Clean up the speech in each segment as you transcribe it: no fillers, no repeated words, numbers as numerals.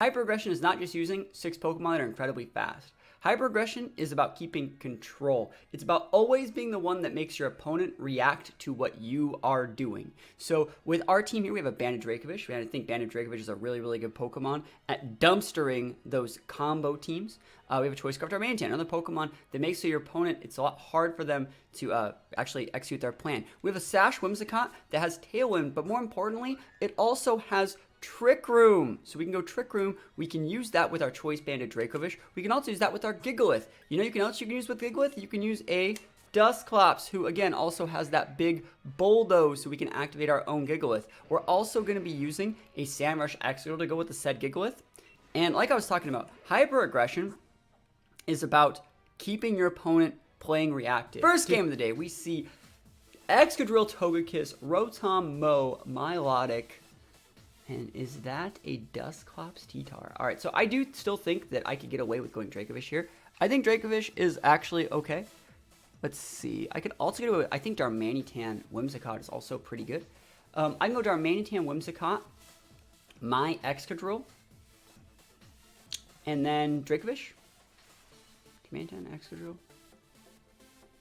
Hyperaggression is not just using 6 Pokemon that are incredibly fast. Hyperaggression is about keeping control. It's about always being the one that makes your opponent react to what you are doing. So with our team here, we have a Banded Dracovish. I think Banded Dracovish is a really, really good Pokemon at dumpstering those combo teams. We have a Choice Scarf Darmanitan, another Pokemon that makes so your opponent, it's a lot hard for them to actually execute their plan. We have a Sash Whimsicott that has Tailwind, but more importantly, it also has Trick Room. So we can go Trick Room. We can use that with our Choice Banded Dracovish. We can also use that with our Gigalith. You know, you can use with Gigalith? You can use a Dusclops, who again also has that big bulldoze, so we can activate our own Gigalith. We're also going to be using a Sandrush Excadrill to go with the said Gigalith. And like I was talking about, Hyperaggression is about keeping your opponent playing reactive. First game of the day, we see Excadrill, Togekiss, Rotom, Mow, Milotic. And is that a Dusclops T-Tar? All right, so I do still think that I could get away with going Dracovish here. I think Dracovish is actually okay. Let's see. I could also get away with, I think Darmanitan Whimsicott is also pretty good. I can go Darmanitan Whimsicott, my Excadrill, and then Dracovish. Darmanitan, Excadrill.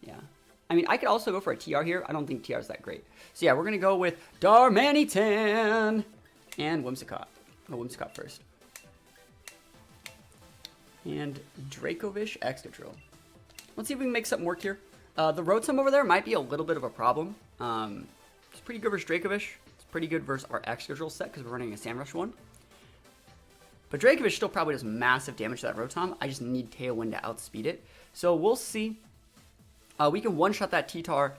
Yeah. I mean, I could also go for a TR here. I don't think TR is that great. So yeah, we're going to go with Darmanitan and Whimsicott. Oh, Whimsicott first. And Dracovish Excadrill. Let's see if we can make something work here. The Rotom over there might be a little bit of a problem. It's pretty good versus Dracovish. It's pretty good versus our Excadrill set because we're running a Sandrush one. But Dracovish still probably does massive damage to that Rotom. I just need Tailwind to outspeed it. So we'll see. We can one-shot that T-Tar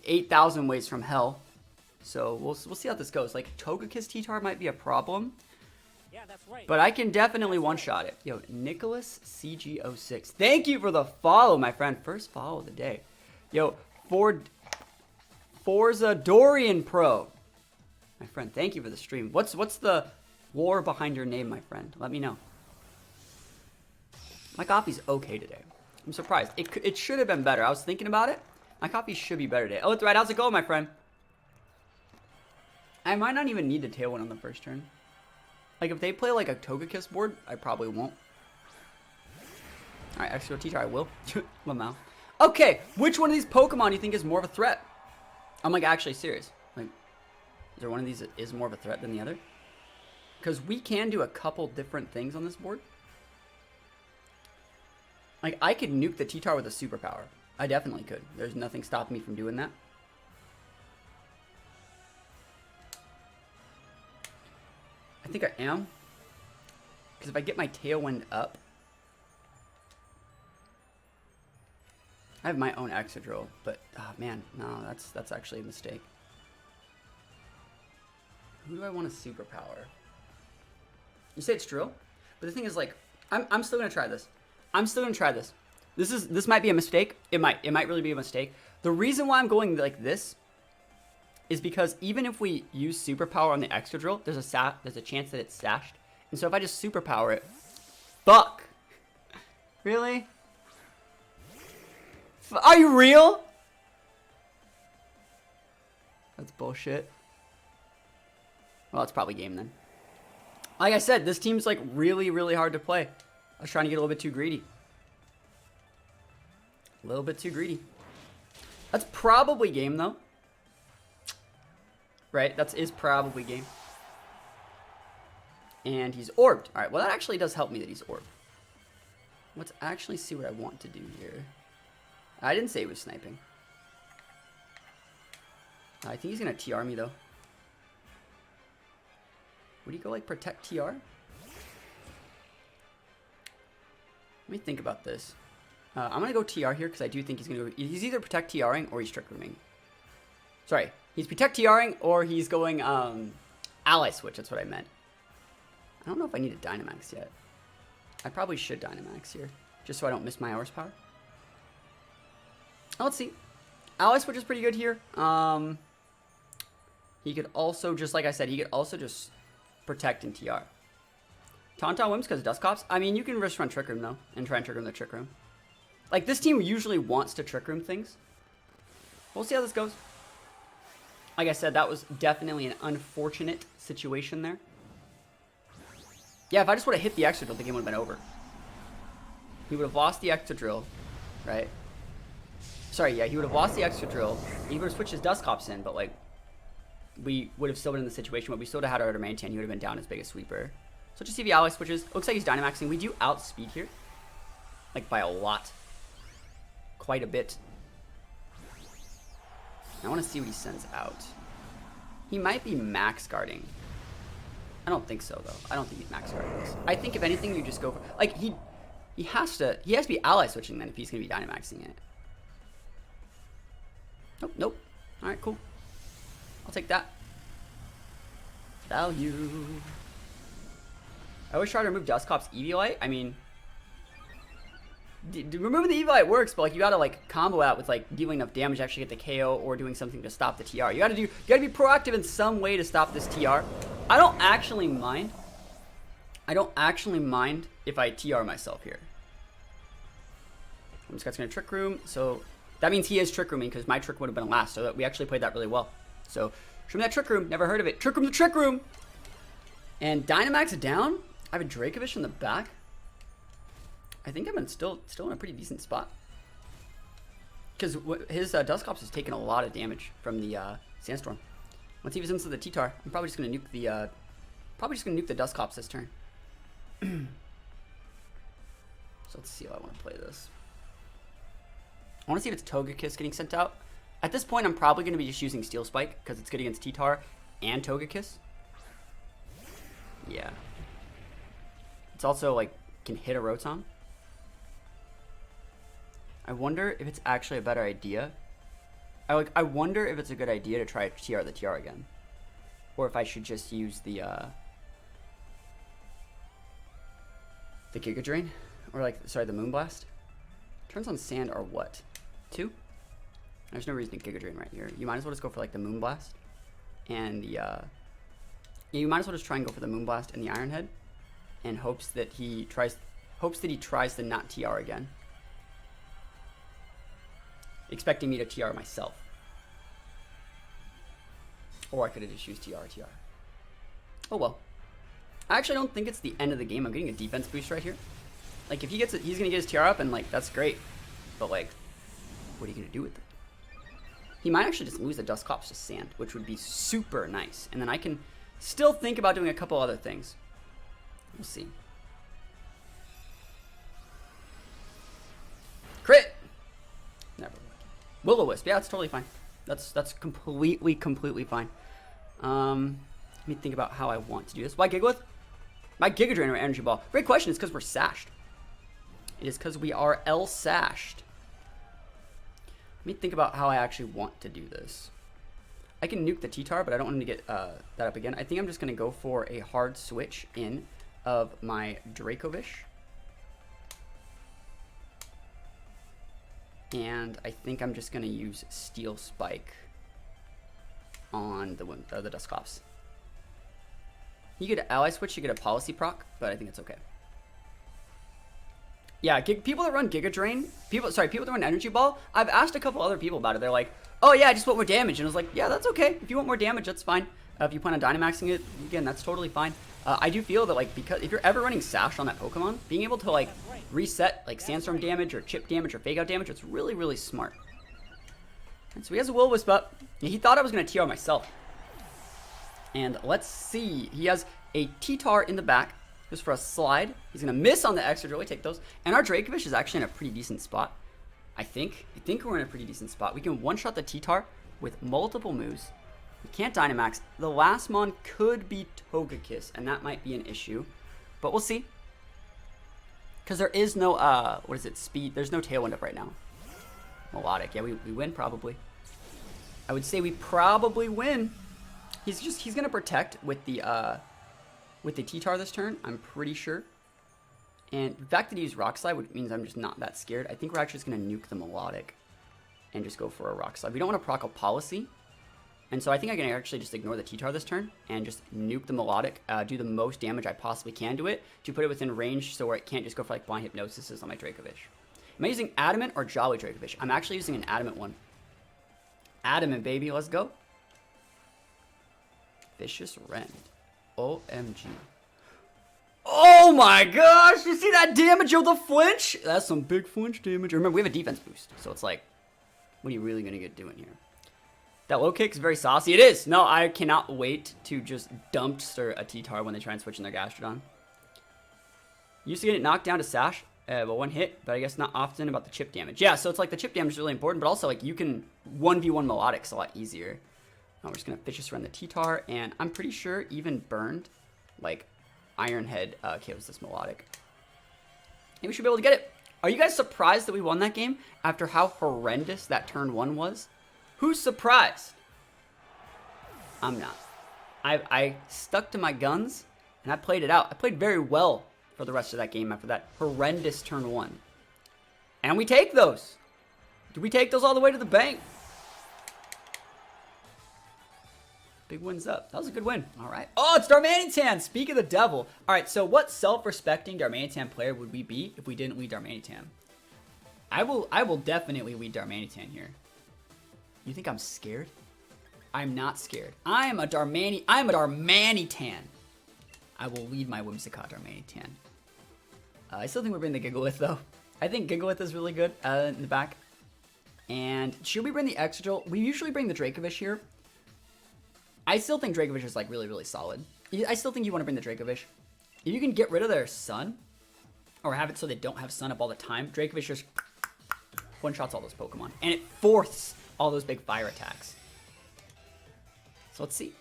8,000 ways from hell. So we'll see how this goes. Like, Togekiss T-Tar might be a problem. Yeah, that's right. But I can definitely one-shot it. Yo, Nicholas CG06. Thank you for the follow, my friend. First follow of the day. Yo, Forza Dorian Pro. My friend, thank you for the stream. What's the lore behind your name, my friend? Let me know. My coffee's okay today. I'm surprised. It should have been better. I was thinking about it. My coffee should be better today. Oh, it's right. How's it going, my friend? I might not even need to Tailwind on the first turn. Like, if they play, like, a Togekiss board, I probably won't. Alright, Excadrill Teacher, I will. Lamau. Okay, which one of these Pokemon do you think is more of a threat? I'm, like, actually serious. Like, is there one of these that is more of a threat than the other? Because we can do a couple different things on this board. Like, I could nuke the T-Tar with a superpower. I definitely could. There's nothing stopping me from doing that. I think I am. Because if I get my Tailwind up, I have my own Excadrill, but oh man, no, that's actually a mistake. Who do I want a superpower? You say it's Drill, but the thing is, like, I'm still gonna try this. I'm still gonna try this. This might be a mistake. It might really be a mistake. The reason why I'm going like this is because even if we use superpower on the Excadrill, there's a chance that it's sashed. And so if I just superpower it, fuck. Really? Are you real? That's bullshit. Well, it's probably game then. Like I said, this team's like really, really hard to play. I was trying to get a little bit too greedy. A little bit too greedy. That's probably game though. Right, that is probably game. And he's orbed. Alright, well that actually does help me that he's orbed. Let's actually see what I want to do here. I didn't say he was sniping. I think he's going to TR me though. Would he go like protect TR? Let me think about this. I'm going to go TR here because I do think he's going to go... He's either protect TRing or he's trick rooming. Sorry. He's protect TRing or he's going ally switch. That's what I meant. I don't know if I need a Dynamax yet. I probably should Dynamax here. Just so I don't miss my horsepower. Oh, let's see. Ally switch is pretty good here. He could also, just like I said, he could also just protect and TR. Tauntaun Whims because Dusclops. I mean, you can just run Trick Room though and try and Trick Room the Trick Room. Like, this team usually wants to Trick Room things. We'll see how this goes. Like I said, that was definitely an unfortunate situation there. Yeah, if I just would have hit the extra drill, the game would have been over. He would have lost the extra drill, right? Sorry, yeah, he would have lost the extra drill. He would have switched his Dust Cops in, but, like, we would have still been in the situation where we still would have had our darmanitan. He would have been down his biggest sweeper. So just see if he ally switches. Looks like he's Dynamaxing. We do outspeed here. Like, by a lot. Quite a bit. I want to see what he sends out. He might be max guarding. I don't think so, though. I don't think he's max guarding this. I think, if anything, you just go for... Like, he has to be ally switching then if he's going to be Dynamaxing it. Nope, nope. Alright, cool. I'll take that. Value. I always try to remove Dust Cop's Eviolite. I mean, removing the Eviolite works, but, like, you gotta, like, combo out with, like, dealing enough damage to actually get the KO or doing something to stop the TR. You gotta be proactive in some way to stop this TR. I don't actually mind. If I TR myself here. This guy's gonna Trick Room, so that means he is Trick Rooming because my Trick would have been last, so that we actually played that really well. So, show me that Trick Room. Never heard of it. Trick Room the Trick Room! And Dynamax down. I have a Dracovish in the back. I think I'm still in a pretty decent spot. Because his Dust Cops has taken a lot of damage from the Sandstorm. Once he was into the T-Tar, I'm probably just gonna nuke the Dust Cops this turn. So let's see how I want to play this. I want to see if it's Togekiss getting sent out. At this point, I'm probably going to be just using Steel Spike because it's good against T-Tar and Togekiss. Yeah. It's also, like, can hit a Rotom. I wonder if it's actually a better idea. I wonder if it's a good idea to try TR the TR again. Or if I should just use the Giga Drain. Or, like, sorry, the Moonblast. Turns on sand are what? 2? There's no reason to Giga Drain right here. You might as well just go for, like, the Moonblast. And the, yeah, you might as well just try and go for the Moonblast and the Iron Head. And hopes that he tries to not TR again. Expecting me to TR myself. Or I could have just used TR. Oh well. I actually don't think it's the end of the game. I'm getting a defense boost right here. Like, if he gets it, he's going to get his TR up, and, like, that's great. But, like, what are you going to do with it? He might actually just lose the Dust Cops to Sand, which would be super nice. And then I can still think about doing a couple other things. We'll see. Crit! Never. Will-O-Wisp. Yeah, that's totally fine. That's completely fine. Let me think about how I want to do this. Why Gigalith? My Giga Drain or Energy Ball? Great question. It's because we're sashed. It is because we are L-sashed. Let me think about how I actually want to do this. I can nuke the T-Tar, but I don't want him to get that up again. I think I'm just going to go for a hard switch in of my Dracovish. And I think I'm just going to use Steel Spike on the Dust Cops. You get an ally switch, you get a policy proc, but I think it's okay. Yeah, people that run Giga Drain, people that run Energy Ball, I've asked a couple other people about it. They're like, oh yeah, I just want more damage. And I was like, yeah, that's okay. If you want more damage, that's fine. If you plan on Dynamaxing it, again, that's totally fine. I do feel that, like, because if you're ever running Sash on that Pokemon, being able to, like, reset, like, Sandstorm damage or Chip damage or Fake Out damage, it's really, really smart. And so he has a Will-O-Wisp up. He thought I was going to TR myself. And let's see. He has a T-Tar in the back. Just for a slide. He's going to miss on the extra drill. We take those. And our Dracovish is actually in a pretty decent spot. I think we're in a pretty decent spot. We can one-shot the T-Tar with multiple moves. We can't Dynamax. The last Mon could be Togekiss, and that might be an issue. But we'll see. Because there is no, what is it, speed. There's no Tailwind up right now. Melodic. Yeah, we win probably. I would say we probably win. He's going to protect with the T-Tar this turn, I'm pretty sure. And the fact that he used Rock Slide, which means I'm just not that scared. I think we're actually just going to nuke the Melodic and just go for a Rock Slide. We don't want to proc a Policy. And so I think I can actually just ignore the T-Tar this turn and just nuke the Melodic, do the most damage I possibly can to it to put it within range so where it can't just go for like Blind Hypnosis on my Dracovish. Am I using Adamant or Jolly Dracovish? I'm actually using an Adamant one. Adamant, baby. Let's go. Fishious Rend. OMG. Oh my gosh, you see that damage of the flinch? That's some big flinch damage. Remember, we have a defense boost, so it's like, what are you really gonna get doing here? That low kick is very saucy. It is. No, I cannot wait to just dumpster a T-Tar when they try and switch in their Gastrodon. Used to get it knocked down to Sash, but one hit, but I guess not often about the chip damage. Yeah, so it's like the chip damage is really important, but also like you can 1v1 Melodics a lot easier. Now we're just gonna Fishious run the T-Tar, and I'm pretty sure even burned, like Iron Head KOs this Melodic. And we should be able to get it. Are you guys surprised that we won that game after how horrendous that turn 1 was? Who's surprised? I'm not. I stuck to my guns, and I played it out. I played very well for the rest of that game after that horrendous turn 1. And we take those. Do we take those all the way to the bank? Big wins up. That was a good win. All right. Oh, it's Darmanitan. Speak of the devil. All right, so what self-respecting Darmanitan player would we be if we didn't lead Darmanitan? I will definitely lead Darmanitan here. You think I'm scared? I'm not scared. I'm a Darmanitan. I will lead my Whimsicott Darmanitan. I still think we're bringing the Gigalith, though. I think Gigalith is really good in the back. And should we bring the Exegil? We usually bring the Dracovish here. I still think Dracovish is like really, really solid. I still think you want to bring the Dracovish. If you can get rid of their Sun, or have it so they don't have Sun up all the time, Dracovish just one-shots all those Pokemon. And it forces all those big fire attacks. So let's see.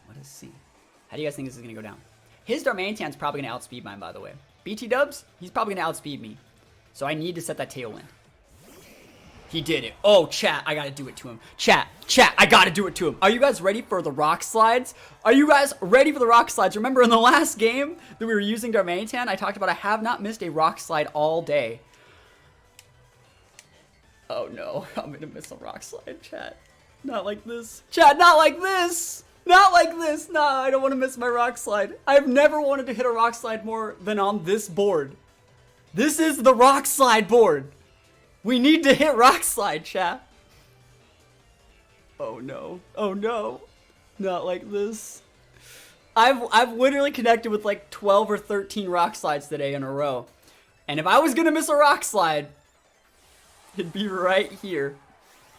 Let us see. How do you guys think this is going to go down? His Darmanitan's probably going to outspeed mine, by the way. BT Dubs, he's probably going to outspeed me. So I need to set that Tailwind. He did it. Oh, chat, I got to do it to him. Chat, I got to do it to him. Are you guys ready for the rock slides? Are you guys ready for the rock slides? Remember in the last game that we were using Darmanitan, I talked about I have not missed a rock slide all day. Oh no, I'm gonna miss a rock slide, chat. Not like this. Chat, not like this! Not like this! Nah, I don't want to miss my rock slide. I've never wanted to hit a rock slide more than on this board. This is the rock slide board. We need to hit rock slide, chat. Oh no. Oh no. Not like this. I've literally connected with like 12 or 13 rock slides today in a row. And if I was gonna miss a rock slide, it'd be right here.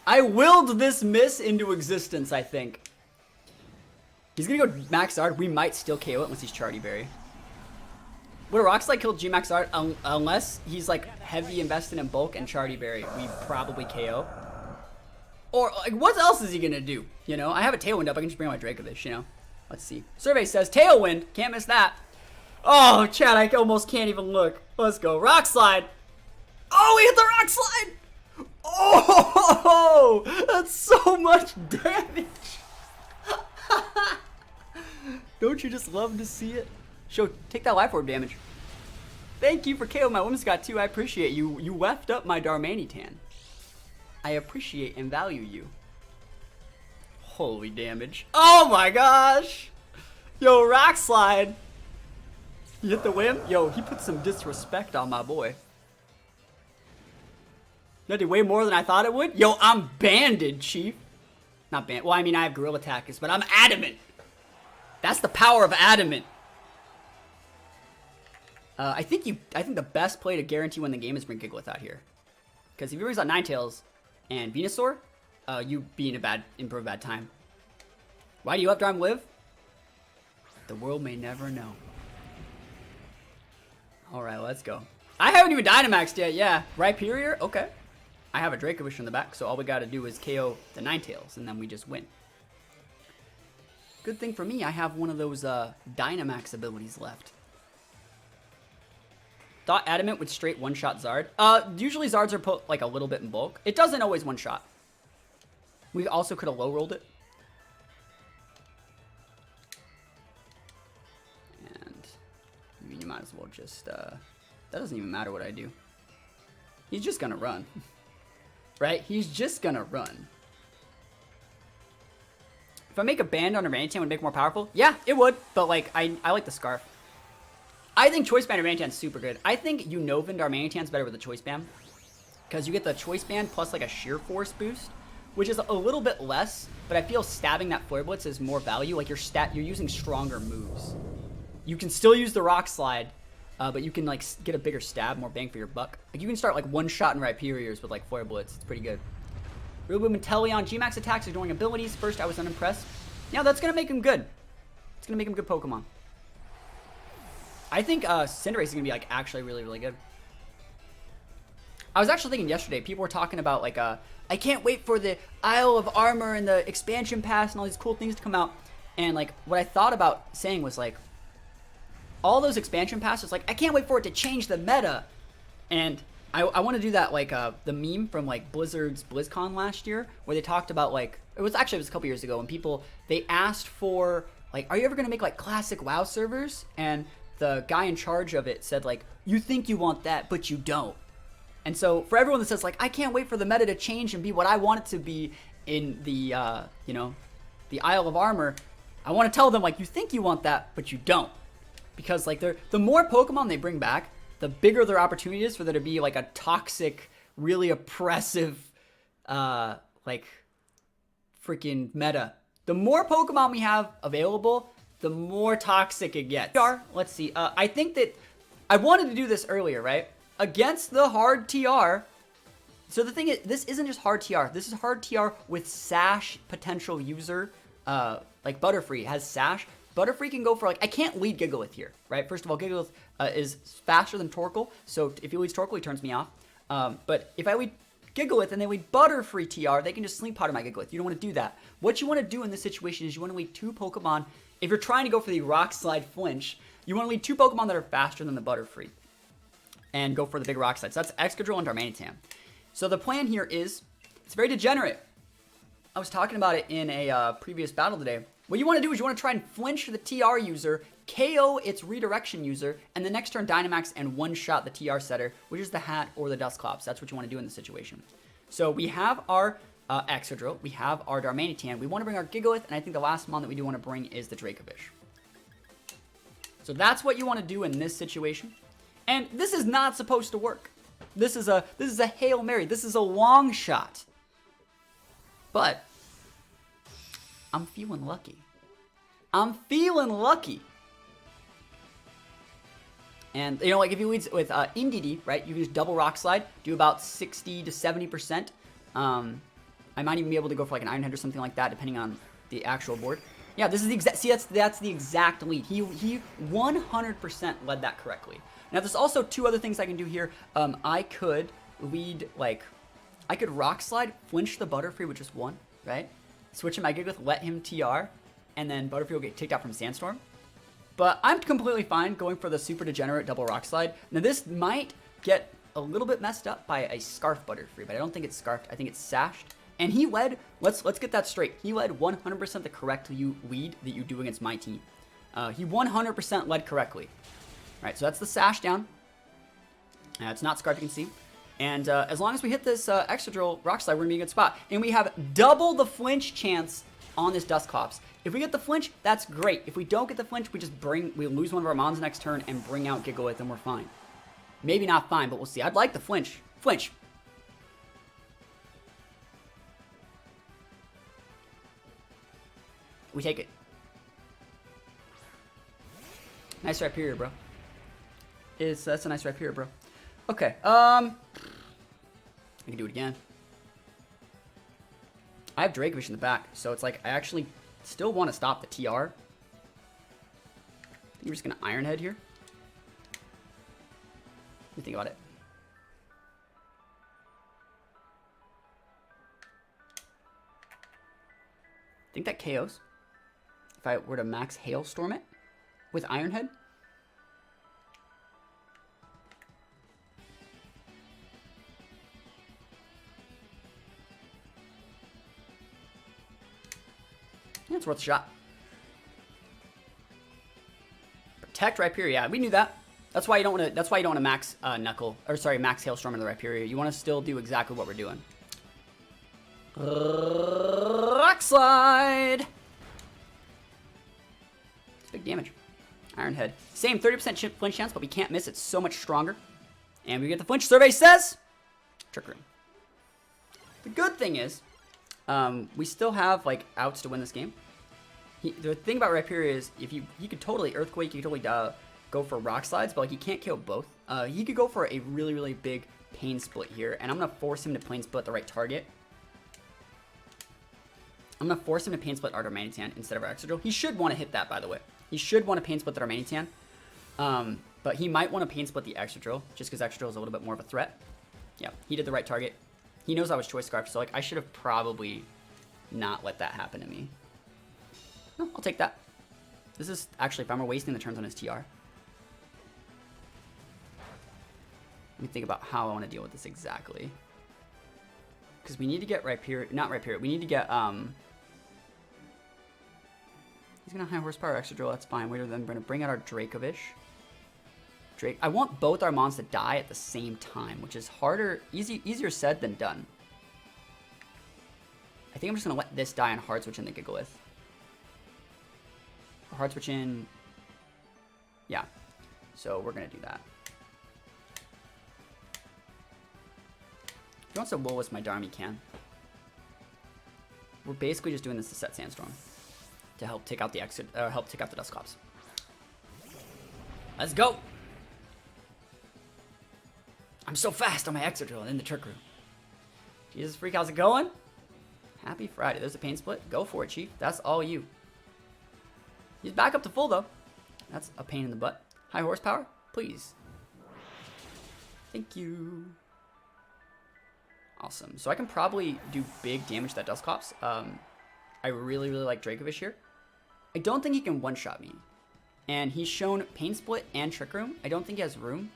I willed this miss into existence, I think. He's gonna go Max Ard. We might still KO it once he's Charty Berry. Would a Rock Slide kill G Max Ard unless he's like heavy invested in bulk and Charty Berry? We probably KO. Or like, what else is he gonna do? You know, I have a Tailwind up. I can just bring out my Dracovish. You know, let's see. Survey says Tailwind. Can't miss that. Oh, Chad, I almost can't even look. Let's go. Rock Slide. Oh, we hit the Rock Slide. Oh, that's so much damage. Don't you just love to see it? Show, take that Life Orb damage. Thank you for KO my Whimsicott too. I appreciate you. You left up my Darmanitan. I appreciate and value you. Holy damage. Oh my gosh. Yo, Rock Slide. You hit the whim? Yo, he put some disrespect on my boy. That did way more than I thought it would. Yo, I'm banded, Chief. Not banned. Well, I mean, I have Gorilla Tactics, but I'm adamant. That's the power of adamant. I think the best play to guarantee win the game is bring Gigalith out here. Because if he brings out Ninetales and Venusaur, you be in a bad time. Why do you up Darm live? The world may never know. Alright, let's go. I haven't even Dynamaxed yet, yeah. Rhyperior? Okay. I have a Dracovish in the back, so all we gotta do is KO the Ninetales, and then we just win. Good thing for me, I have one of those Dynamax abilities left. Thought Adamant would straight one-shot Zard. Usually Zards are put like a little bit in bulk. It doesn't always one-shot. We also could have low-rolled it. And I mean, you might as well just, that doesn't even matter what I do. He's just gonna run. Right? He's just gonna run. If I make a band on a Darmanitan, would it make it more powerful? Yeah, it would. But like, I like the Scarf. I think Choice Band Darmanitan's super good. I think Unnovan Darmanitan's better with the Choice Band. Because you get the Choice Band plus like a Sheer Force boost. which is a little bit less, but I feel stabbing that Flare Blitz is more value. Like you're using stronger moves. You can still use the Rock Slide, but you can like get a bigger stab, more bang for your buck. Like you can start like one-shot in Rhyperiors with like Flare Blitz. It's pretty good. Rillaboom and Teleon, G-Max attacks, ignoring abilities. First, I was unimpressed. Yeah, that's going to make him good. It's going to make him good Pokemon. I think Cinderace is going to be like actually really, really good. I was actually thinking yesterday, people were talking about like, I can't wait for the Isle of Armor and the expansion pass and all these cool things to come out. And like, what I thought about saying was like, all those expansion passes, like, I can't wait for it to change the meta. And I want to do that, like, the meme from, like, Blizzard's BlizzCon last year, where they talked about, like, it was a couple years ago, and people, they asked for, like, are you ever going to make, like, classic WoW servers? And the guy in charge of it said, like, you think you want that, but you don't. And so, for everyone that says, like, I can't wait for the meta to change and be what I want it to be in the, you know, the Isle of Armor, I want to tell them, like, you think you want that, but you don't. Because, like, the more Pokemon they bring back, the bigger their opportunity is for there to be, like, a toxic, really oppressive, like, freaking meta. The more Pokemon we have available, the more toxic it gets. Let's see. I think that I wanted to do this earlier, right? Against the hard TR. So the thing is, this isn't just hard TR. This is hard TR with Sash potential user. Like Butterfree has Sash. Butterfree can go for, like, I can't lead Gigalith here, right? First of all, Gigalith is faster than Torkoal, so if he leads Torkoal, he turns me off. But if I lead Gigalith and they lead Butterfree TR, they can just Sleep Powder my Gigalith. You don't want to do that. What you want to do in this situation is you want to lead two Pokemon. If you're trying to go for the Rock Slide Flinch, you want to lead two Pokemon that are faster than the Butterfree and go for the big Rock Slide. So that's Excadrill and Darmanitan. So the plan here is, it's very degenerate. I was talking about it in a previous battle today. What you want to do is you want to try and flinch the TR user, KO its redirection user, and the next turn Dynamax and one-shot the TR setter, which is the Hat or the Dusclops. That's what you want to do in this situation. So we have our Excadrill, we have our Darmanitan, we want to bring our Gigalith, and I think the last mon that we do want to bring is the Dracovish. So that's what you want to do in this situation. And this is not supposed to work. This is a Hail Mary. This is a long shot. But I'm feeling lucky. I'm feeling lucky. And, you know, like if you lead with Indeedee, right, you can just double Rock Slide, do about 60 to 70%. I might even be able to go for like an Iron Head or something like that, depending on the actual board. Yeah, this is the exact, see, that's the exact lead. He 100% led that correctly. Now, there's also two other things I can do here. I could lead, like, I could Rock Slide, flinch the Butterfree with just one, right? Switch in my Gigalith, let him TR, and then Butterfree will get kicked out from Sandstorm. But I'm completely fine going for the super degenerate double Rock Slide. Now this might get a little bit messed up by a Scarf Butterfree, but I don't think it's Scarfed. I think it's Sashed. And he led, let's get that straight. He led 100% the correct lead that you do against my team. He 100% led correctly. All right, so that's the Sash down. It's not Scarfed, you can see. And as long as we hit this Excadrill Rock Slide, we're going to be in a good spot. And we have double the flinch chance on this Dusclops. If we get the flinch, that's great. If we don't get the flinch, we lose one of our mons next turn and bring out Gigalith and we're fine. Maybe not fine, but we'll see. I'd like the flinch. Flinch. We take it. Nice Rhyperior, bro. That's a nice Rhyperior, bro. Okay, I can do it again. I have Dracovish in the back, so it's like I actually still want to stop the TR. I think we're just going to Iron Head here. What do you think about it? I think that KOs. If I were to max Hailstorm it with Iron Head. Yeah, it's worth a shot. Protect Rhyperior. Yeah, we knew that. That's why you don't want to. That's why you don't want to max max Hailstorm in the Rhyperior. You want to still do exactly what we're doing. Rock Slide. It's big damage. Iron Head. Same 30% flinch chance, but we can't miss. It's so much stronger. And we get the flinch. Survey says Trick Room. The good thing is, We still have like outs to win this game. The thing about Rhyperior is if you could totally Earthquake, you could totally go for Rock Slides, but like you can't kill both. He could go for a really, really big Pain Split here, and I'm going to force him to Pain Split the right target. I'm going to force him to Pain Split our Darmanitan instead of our Extra Drill. He should want to hit that, by the way. He should want to Pain Split the Darmanitan, but he might want to Pain Split the Extra Drill, just because Extra Drill is a little bit more of a threat. Yeah, he did the right target. He knows I was Choice Scarf, so like I should have probably not let that happen to me. No, I'll take that. This is actually, if I'm wasting the turns on his TR. Let me think about how I want to deal with this exactly. Because we need to get Rhyperior, not Rhyperior, we need to get, he's going to high horsepower Extra Drill, that's fine. We're then going to bring out our Dracovish. I want both our mons to die at the same time, which is easier said than done. I think I'm just going to let this die and hard switch in the Gigalith. Or hard switch in. Yeah. So we're going to do that. If he wants to Woolwhisp my Darmy can. We're basically just doing this to set Sandstorm to help take out the the Dusclops. Let's go. I'm so fast on my Extra Drill and in the Trick Room. Jesus freak, how's it going? Happy Friday. There's a Pain Split. Go for it, Chief. That's all you. He's back up to full, though. That's a pain in the butt. High horsepower, please. Thank you. Awesome. So I can probably do big damage to that Dusclops. I really, really like Dracovish here. I don't think he can one-shot me. And he's shown Pain Split and Trick Room. I don't think he has room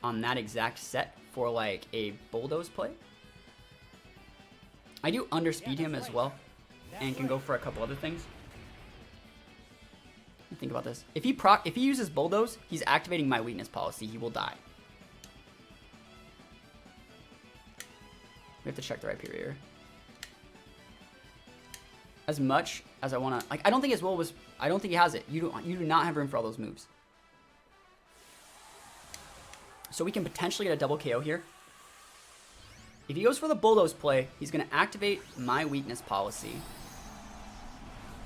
on that exact set for like a Bulldoze play. I do underspeed him as well and can go for a couple other things. Think about this. If he uses Bulldoze, he's activating my weakness policy. He will die. We have to check the Rhyperior. As much as I want to, like, I don't think his will was. I don't think he has it. You do not have room for all those moves. So we can potentially get a double KO here. If he goes for the Bulldoze play, he's going to activate my weakness policy,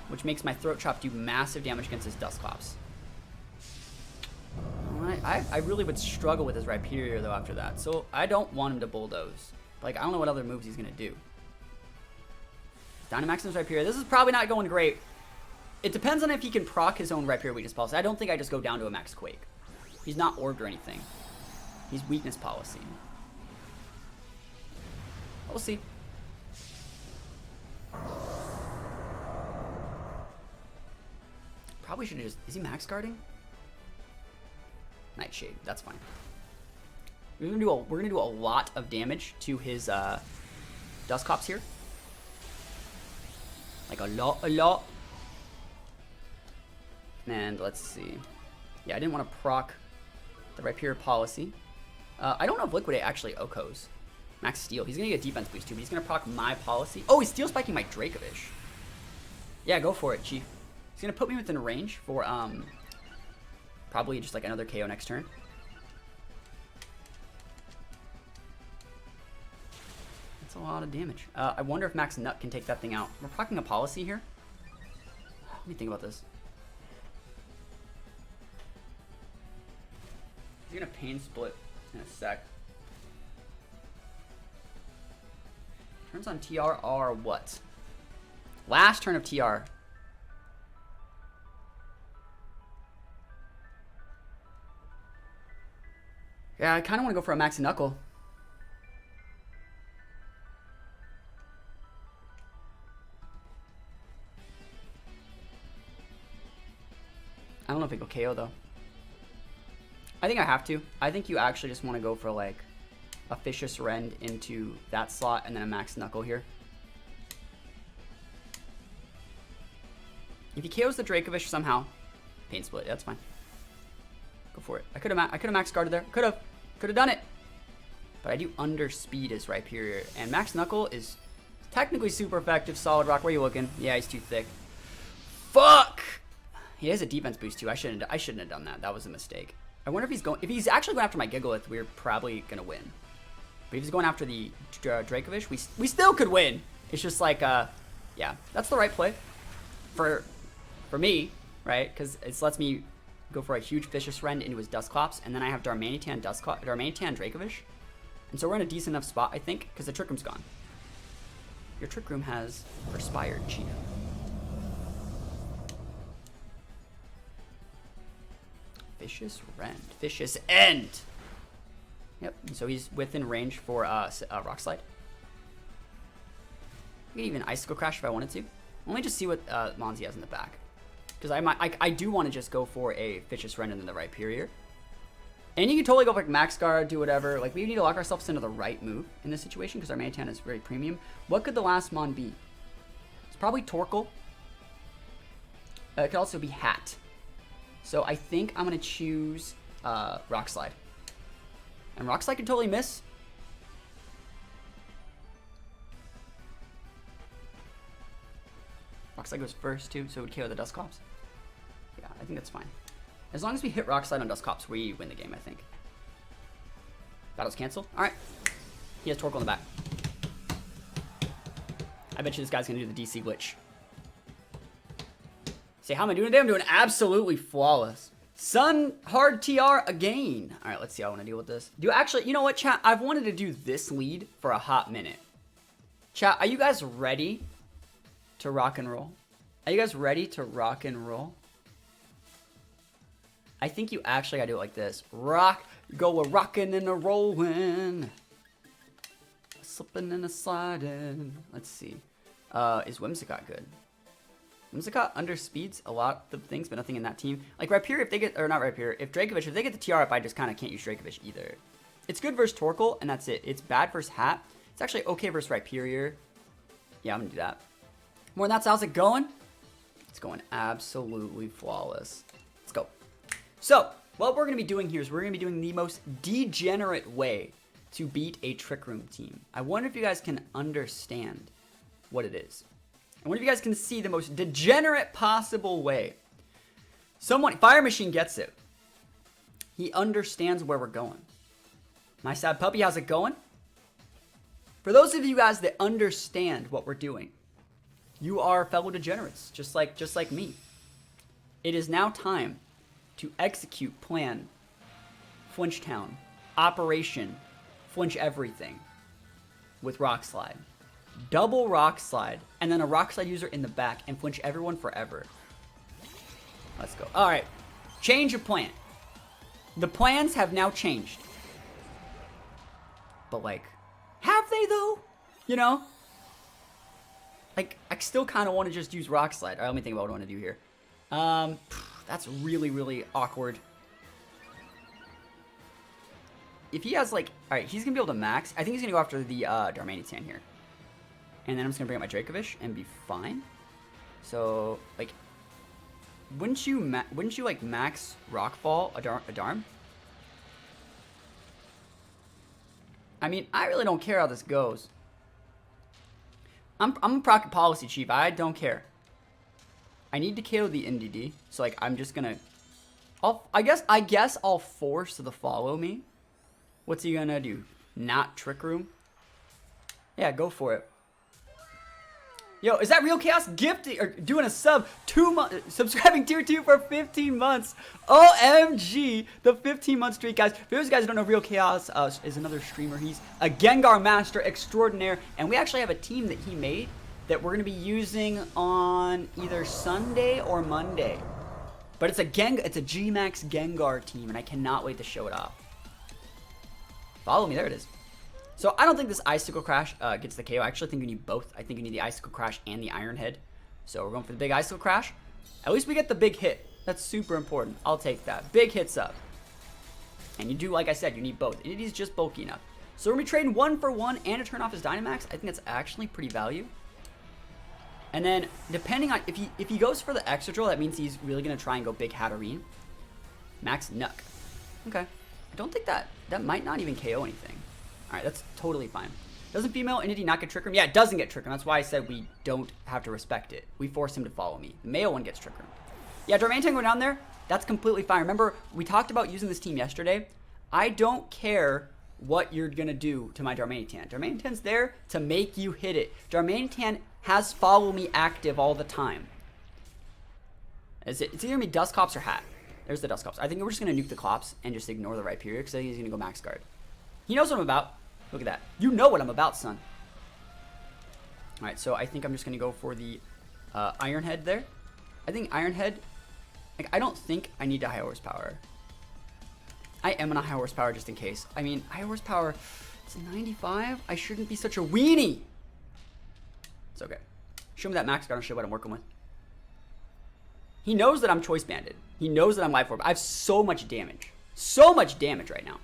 which makes my Throat Chop do massive damage against his Dusclops. Alright, I really would struggle with his Rhyperior, though, after that. So I don't want him to Bulldoze. Like, I don't know what other moves he's going to do. Dynamax his Rhyperior. This is probably not going great. It depends on if he can proc his own Rhyperior weakness policy. I don't think I just go down to a max Quake. He's not orbed or anything. He's weakness policy. We'll see. Probably should have just... Is he max guarding? Nightshade. That's fine. We're gonna do a lot of damage to his Dusclops here. Like a lot. And let's see. Yeah, I didn't want to proc the Rhyperior policy. I don't know if Liquidate actually OHKOs. Max Steel. He's going to get a defense boost too, but he's going to proc my policy. Oh, he's Steel Spiking my Dracovish. Yeah, go for it, Chief. He's going to put me within range for probably just like another KO next turn. That's a lot of damage. I wonder if Max Nut can take that thing out. We're procking a policy here. Let me think about this. He's going to Pain Split in a sec. Turns on TR are what? Last turn of TR. Yeah, I kind of want to go for a Max Knuckle. I don't know if it will KO though. I think I have to. I think you actually just want to go for like a Fishious Rend into that slot and then a Max Knuckle here. If he KOs the Dracovish somehow, Pain Split, yeah, that's fine. Go for it. I could have Max guarded there. Could have done it. But I do underspeed his Rhyperior, and Max Knuckle is technically super effective. Solid Rock, where you looking? Yeah, he's too thick. Fuck! He has a defense boost too. I shouldn't have done that. That was a mistake. I wonder if he's actually going after my Gigalith, we're probably gonna win. But if he's going after the Dracovish, we still could win. It's just like, yeah, that's the right play for me, right? Because it lets me go for a huge Fishious rend into his Dusclops, and then I have Darmanitan, Darmanitan, Dracovish. And so we're in a decent enough spot, I think, because the Trick Room's gone. Your Trick Room has Perspired, Chief. Fishious rend. Fishious end! Yep, and so he's within range for Rock Slide. I could even Icicle Crash if I wanted to. Let me just see what Monzy has in the back. Because I do want to just go for a Fishious rend and then the Rhyperior. And you can totally go for like Max Guard, do whatever. Like, we need to lock ourselves into the right move in this situation because our Manitan is very premium. What could the last Mon be? It's probably Torkoal. It could also be Hat. So I think I'm going to choose Rock Slide. And Rock Slide can totally miss. Rock Slide goes first too, so it would KO the Dusclops. Yeah, I think that's fine. As long as we hit Rock Slide on Dusclops, we win the game, I think. Battle's canceled. Alright. He has Torkoal in the back. I bet you this guy's going to do the DC glitch. Say, how am I doing today? I'm doing absolutely flawless. Sun hard TR again. All right, let's see how I want to deal with this. Actually, you know what, chat? I've wanted to do this lead for a hot minute. Chat, are you guys ready to rock and roll? Are you guys ready to rock and roll? I think you actually gotta do it like this. Rock, go a rockin' and a rollin'. A slippin' and a sliding. Let's see. Is Whimsicott good? Whimsicott underspeeds a lot of things, but nothing in that team. Like Rhyperior, if they get, or not Rhyperior, if Dracovish, if they get the TR up, I just kind of can't use Dracovish either. It's good versus Torkoal, and that's it. It's bad versus Hat. It's actually okay versus Rhyperior. Yeah, I'm gonna do that. More than that, so how's it going? It's going absolutely flawless. Let's go. So, what we're gonna be doing here is we're gonna be doing the most degenerate way to beat a Trick Room team. I wonder if you guys can understand what it is. I wonder if you guys can see the most degenerate possible way. Fire Machine gets it. He understands where we're going. My sad puppy, how's it going? For those of you guys that understand what we're doing, you are fellow degenerates, just like me. It is now time to execute plan Flinch Town, Operation Flinch Everything with Rock Slide. Double Rock Slide, and then a Rock Slide user in the back, and flinch everyone forever. Let's go. Alright. Change of plan. The plans have now changed. But, like, have they, though? You know? Like, I still kind of want to just use Rock Slide. Alright, let me think about what I want to do here. That's really, really awkward. If he has, like... Alright, he's going to be able to max. I think he's going to go after the Darmanitan here. And then I'm just going to bring up my Dracovish and be fine. So, like, wouldn't you like max Rockfall a Darm? I mean, I really don't care how this goes. I'm a Pocket Policy Chief. I don't care. I need to KO the NDD. So, like, I'm just going to... I guess I'll force the follow me. What's he going to do? Not Trick Room? Yeah, go for it. Yo, is that Real Chaos gifting or doing a sub? 2 months, subscribing tier 2 for 15 months. OMG, the 15-month streak, guys. For those guys who don't know, Real Chaos is another streamer. He's a Gengar master extraordinaire, and we actually have a team that he made that we're gonna be using on either Sunday or Monday. But it's a G-Max Gengar team, and I cannot wait to show it off. Follow me, there it is. So I don't think this Icicle Crash gets the KO. I actually think you need both. I think you need the Icicle Crash and the Iron Head. So we're going for the big Icicle Crash. At least we get the big hit. That's super important. I'll take that. Big hits up. And you do, like I said, you need both. It is just bulky enough. So we're going to be trading 1 for 1 and to turn off his Dynamax. I think that's actually pretty value. And then, depending on, if he goes for the Excadrill, that means he's really going to try and go big Hatterene. Max Nuck. Okay. I don't think that might not even KO anything. Alright, that's totally fine. Doesn't female entity not get Trick Room? Yeah, it doesn't get Trick Room. That's why I said we don't have to respect it. We force him to follow me. The male one gets Trick Room. Yeah, Darmanitan going down there, that's completely fine. Remember, we talked about using this team yesterday. I don't care what you're going to do to my Darmanitan. Darmanitan's there to make you hit it. Darmanitan has follow me active all the time. It's either going to be Dusclops or Hat. There's the Dusclops. I think we're just going to nuke the Clops and just ignore the Rhyperior because I think he's going to go max guard. He knows what I'm about. Look at that. You know what I'm about, son. Alright, so I think I'm just going to go for the Iron Head there. I think Iron Head, like, I don't think I need a high horsepower. I am on a high horsepower just in case. I mean, high horsepower, it's 95. I shouldn't be such a weenie. It's okay. Show me that max guard and show what I'm working with. He knows that I'm choice banded. He knows that I'm life orb. I have so much damage. So much damage right now.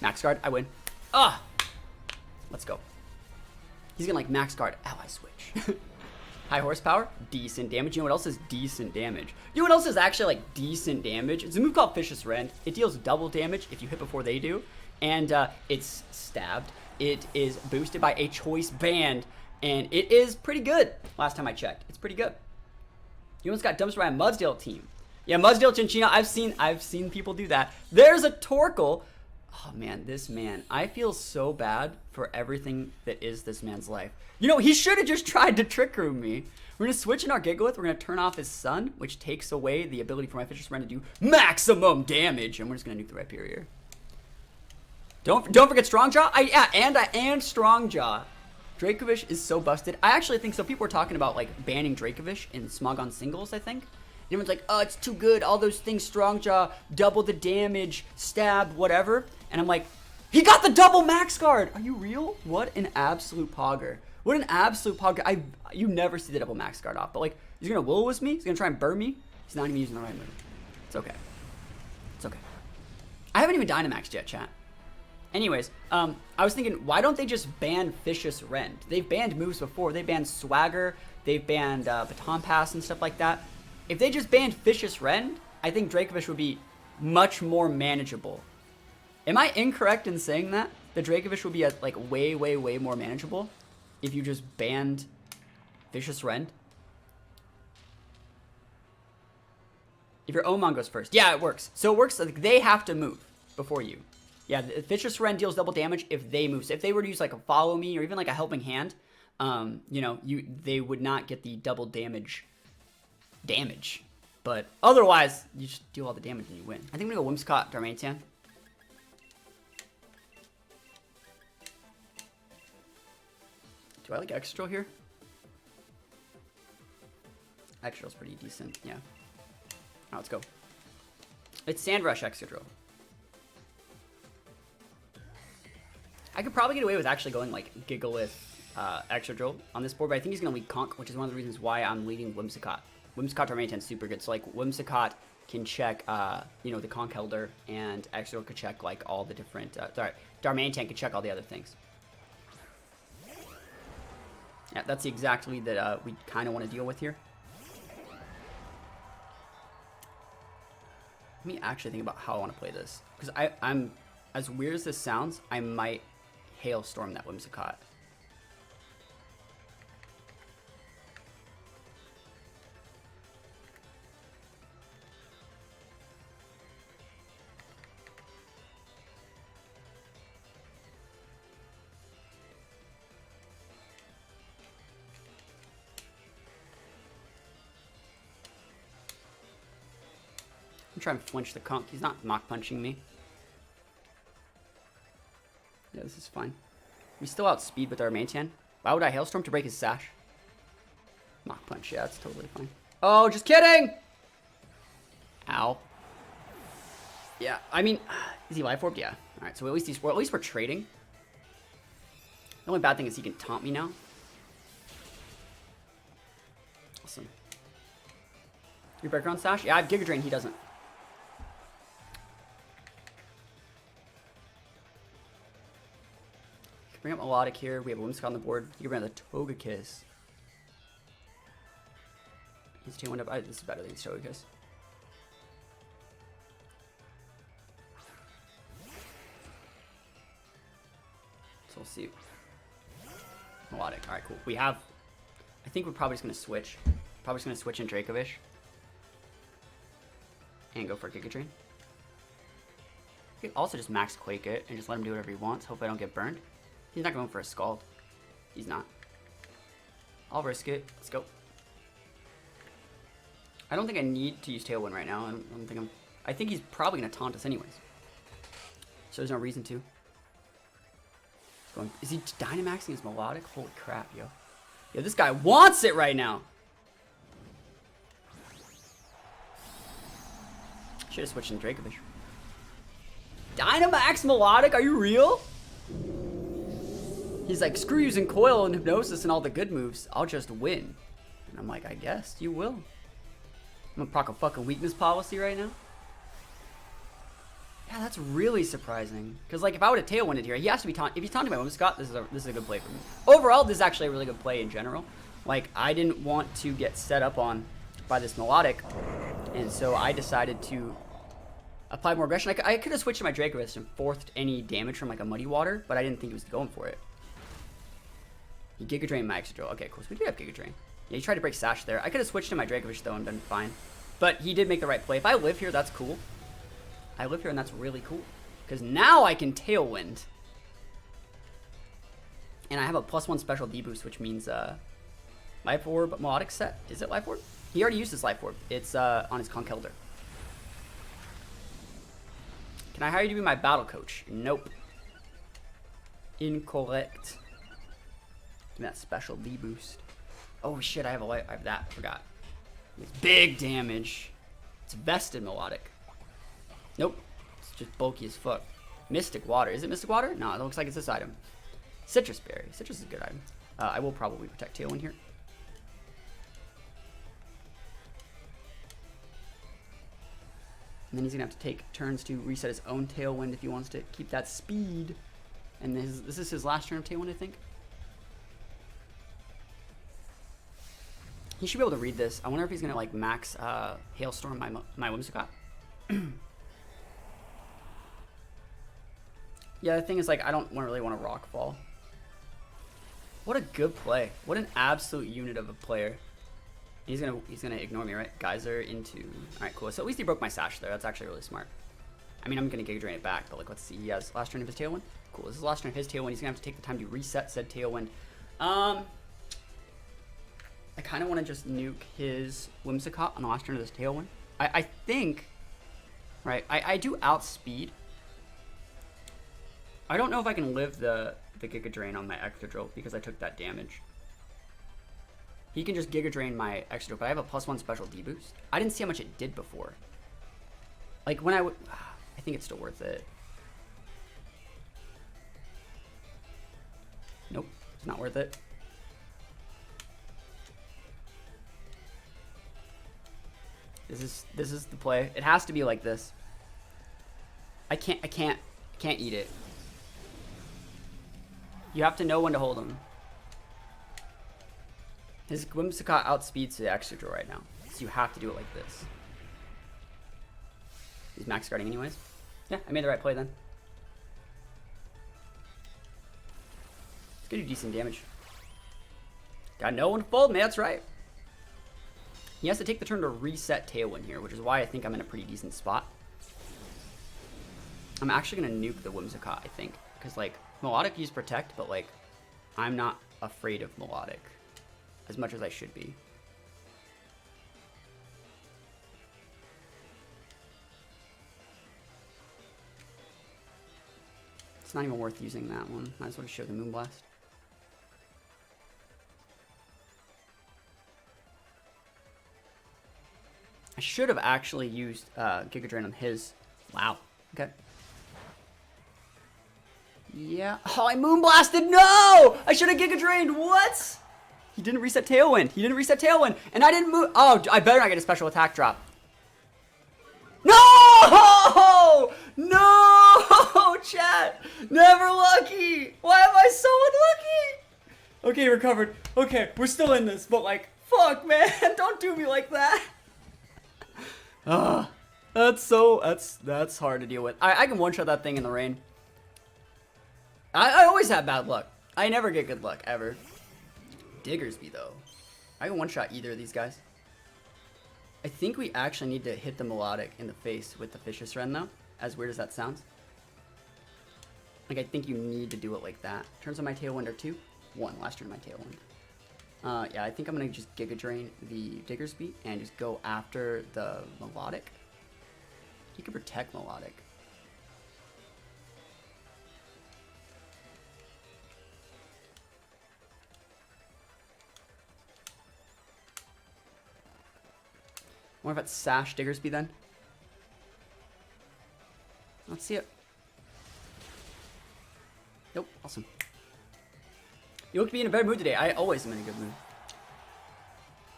Max guard, I win. Ah! Let's go. He's gonna like max guard ally switch. High horsepower, decent damage. You know what else is decent damage? You know what else is actually like decent damage? It's a move called Fishious Rend. It deals double damage if you hit before they do. And it's stabbed. It is boosted by a choice band. And it is pretty good. Last time I checked, it's pretty good. You almost got dumped by a Mudsdale team. Yeah, Mudsdale Chinchino, I've seen people do that. There's a Torkoal. Oh man, this man. I feel so bad for everything that is this man's life. You know, he should have just tried to trick room me. We're gonna switch in our Gigalith. We're gonna turn off his sun, which takes away the ability for my Fishious Rend to do maximum damage. And we're just gonna nuke the Rhyperior. Don't forget Strongjaw. And Strongjaw. Dracovish is so busted. I actually think so. People were talking about like banning Dracovish in Smogon singles, I think. And everyone's like, oh, it's too good. All those things, Strongjaw, double the damage, stab, whatever. And I'm like, he got the double max guard. Are you real? What an absolute pogger. What an absolute pogger. You never see the double max guard off. But like, he's gonna will-o-wisp me. He's gonna try and burn me. He's not even using the right move. It's okay. It's okay. I haven't even Dynamaxed yet, chat. Anyways, I was thinking, why don't they just ban Fishious Rend? They've banned moves before. They banned Swagger. They've banned Baton Pass and stuff like that. If they just banned Fishious Rend, I think Dracovish would be much more manageable. Am I incorrect in saying that? The Dracovish would be like way, way, way more manageable if you just banned Fishious Rend? If your Omon goes first. Yeah, it works. So it works, like, they have to move before you. Yeah, the Fishious Rend deals double damage if they move. So if they were to use like a follow me or even like a helping hand, you know, they would not get the double damage. But otherwise, you just deal all the damage and you win. I think I'm gonna go Whimsicott Darmanitan. Do I like Excadrill here? Excadrill's pretty decent, yeah. Now let's go. It's Sandrush Excadrill. I could probably get away with actually going like Gigalith Excadrill on this board, but I think he's gonna lead Conk, which is one of the reasons why I'm leading Whimsicott. Whimsicott Darmanitan's super good. So like Whimsicott can check you know, the Conk Elder, and Excadrill could check like all the different Darmanitan could check all the other things. Yeah, that's the exact lead that we kind of want to deal with here. Let me actually think about how I want to play this, because I'm as weird as this sounds, I might Hailstorm that Whimsicott. I'm trying to flinch the Conk. He's not mock punching me. Yeah, this is fine. We still outspeed with our Darmanitan. Why would I Hailstorm to break his sash? Mock punch, yeah, that's totally fine. Oh, just kidding! Ow. Yeah, I mean, is he life orb? Yeah. Alright, so at least we're trading. The only bad thing is he can taunt me now. Awesome. You break around sash? Yeah, I have Giga Drain, he doesn't. Bring up Melodic here. We have a Whimsicott on the board. You can bring out the Togekiss. His Tailwind up. This is better than his Togekiss. So we'll see. Melodic. Alright, cool. We have... I think we're probably just going to switch. Probably just going to switch in Dracovish. And go for Giga Drain. I could also just max Quake it and just let him do whatever he wants. Hope I don't get burned. He's not going for a Scald. He's not. I'll risk it. Let's go. I don't think I need to use Tailwind right now. I think he's probably going to taunt us anyways. So there's no reason to. Is he Dynamaxing his Melodic? Holy crap, yo. Yo, this guy wants it right now. Should have switched in Dracovish. Dynamax Melodic? Are you real? He's like, screw using Coil and Hypnosis and all the good moves. I'll just win. And I'm like, I guess you will. I'm gonna proc a fucking weakness policy right now. Yeah, that's really surprising. Because like, if I would have Tailwinded here, he has to be taunted. If he's taunting my Whimsicott, this is a good play for me. Overall, this is actually a really good play in general. Like, I didn't want to get set up on by this Melodic, and so I decided to apply more aggression. I could have switched to my Dracovish and forced any damage from like a Muddy Water, but I didn't think he was going for it. He Giga Drained my Excadrill. Okay, cool. So we do have Giga Drain. Yeah, he tried to break Sash there. I could have switched to my Dracovish though and been fine. But he did make the right play. If I live here, that's cool. I live here and that's really cool. Because now I can Tailwind. And I have a +1 special D-boost, which means Life Orb Melodic set. Is it Life Orb? He already used his Life Orb. It's on his Conkeldurr. Can I hire you to be my battle coach? Nope. Incorrect. Give me that special D-boost. Oh shit, I have that. I forgot. It's big damage. It's vested Melodic. Nope. It's just bulky as fuck. Mystic Water. Is it Mystic Water? No, it looks like it's this item. Citrus Berry. Citrus is a good item. I will probably protect Tailwind here. And then he's going to have to take turns to reset his own Tailwind if he wants to keep that speed. And this is his last turn of Tailwind, I think. He should be able to read this. I wonder if he's going to like max Hailstorm my Whimsicott. Yeah, the thing is like I don't really want to Rockfall. What a good play. What an absolute unit of a player. He's gonna ignore me, right? Geyser into. Alright, cool. So at least he broke my Sash there. That's actually really smart. I mean, I'm gonna Giga Drain it back, but like, let's see. He has last turn of his Tailwind. Cool. This is the last turn of his Tailwind. He's gonna have to take the time to reset said Tailwind. I kind of want to just nuke his Whimsicott on the last turn of this Tailwind. I think, right? I do outspeed. I don't know if I can live the Giga Drain on my Excadrill because I took that damage. He can just Giga Drain my Excadrill, but I have a +1 special D-boost. I didn't see how much it did before. Like when I think it's still worth it. Nope, it's not worth it. This is the play. It has to be like this. I can't eat it. You have to know when to hold him. His Whimsicott outspeeds the Excadrill right now, so you have to do it like this. He's max guarding anyways. Yeah, I made the right play then. It's gonna do decent damage. Got no one to fold, man. That's right. He has to take the turn to reset Tailwind here, which is why I think I'm in a pretty decent spot. I'm actually gonna nuke the Whimsicott, I think, because like Melodic used Protect, but like I'm not afraid of Melodic as much as I should be. It's not even worth using that one. Might as well just show the Moonblast. I should have actually used Giga Drain on his. Wow. Okay. Yeah. Oh, I Moonblasted. No! I should have Giga Drained. What? He didn't reset Tailwind. He didn't reset Tailwind. And I didn't move. Oh, I better not get a special attack drop. No! No! Chat. Never lucky. Why am I so unlucky? Okay, recovered. Okay, we're still in this, but like, fuck, man. Don't do me like that. That's hard to deal with. I can one-shot that thing in the rain. I always have bad luck. I never get good luck, ever. Diggersby, though. I can one-shot either of these guys. I think we actually need to hit the Melodic in the face with the Fishious Rend, though. As weird as that sounds. Like, I think you need to do it like that. Turns on my Tailwind are 2. 1 last turn on my Tailwind. Yeah, I think I'm going to just Giga Drain the Digger's Beat and just go after the Melodic. You can protect Melodic. I wonder if it's Sash Diggersby then. Let's see it. Nope, awesome. You look to be in a better mood today. I always am in a good mood.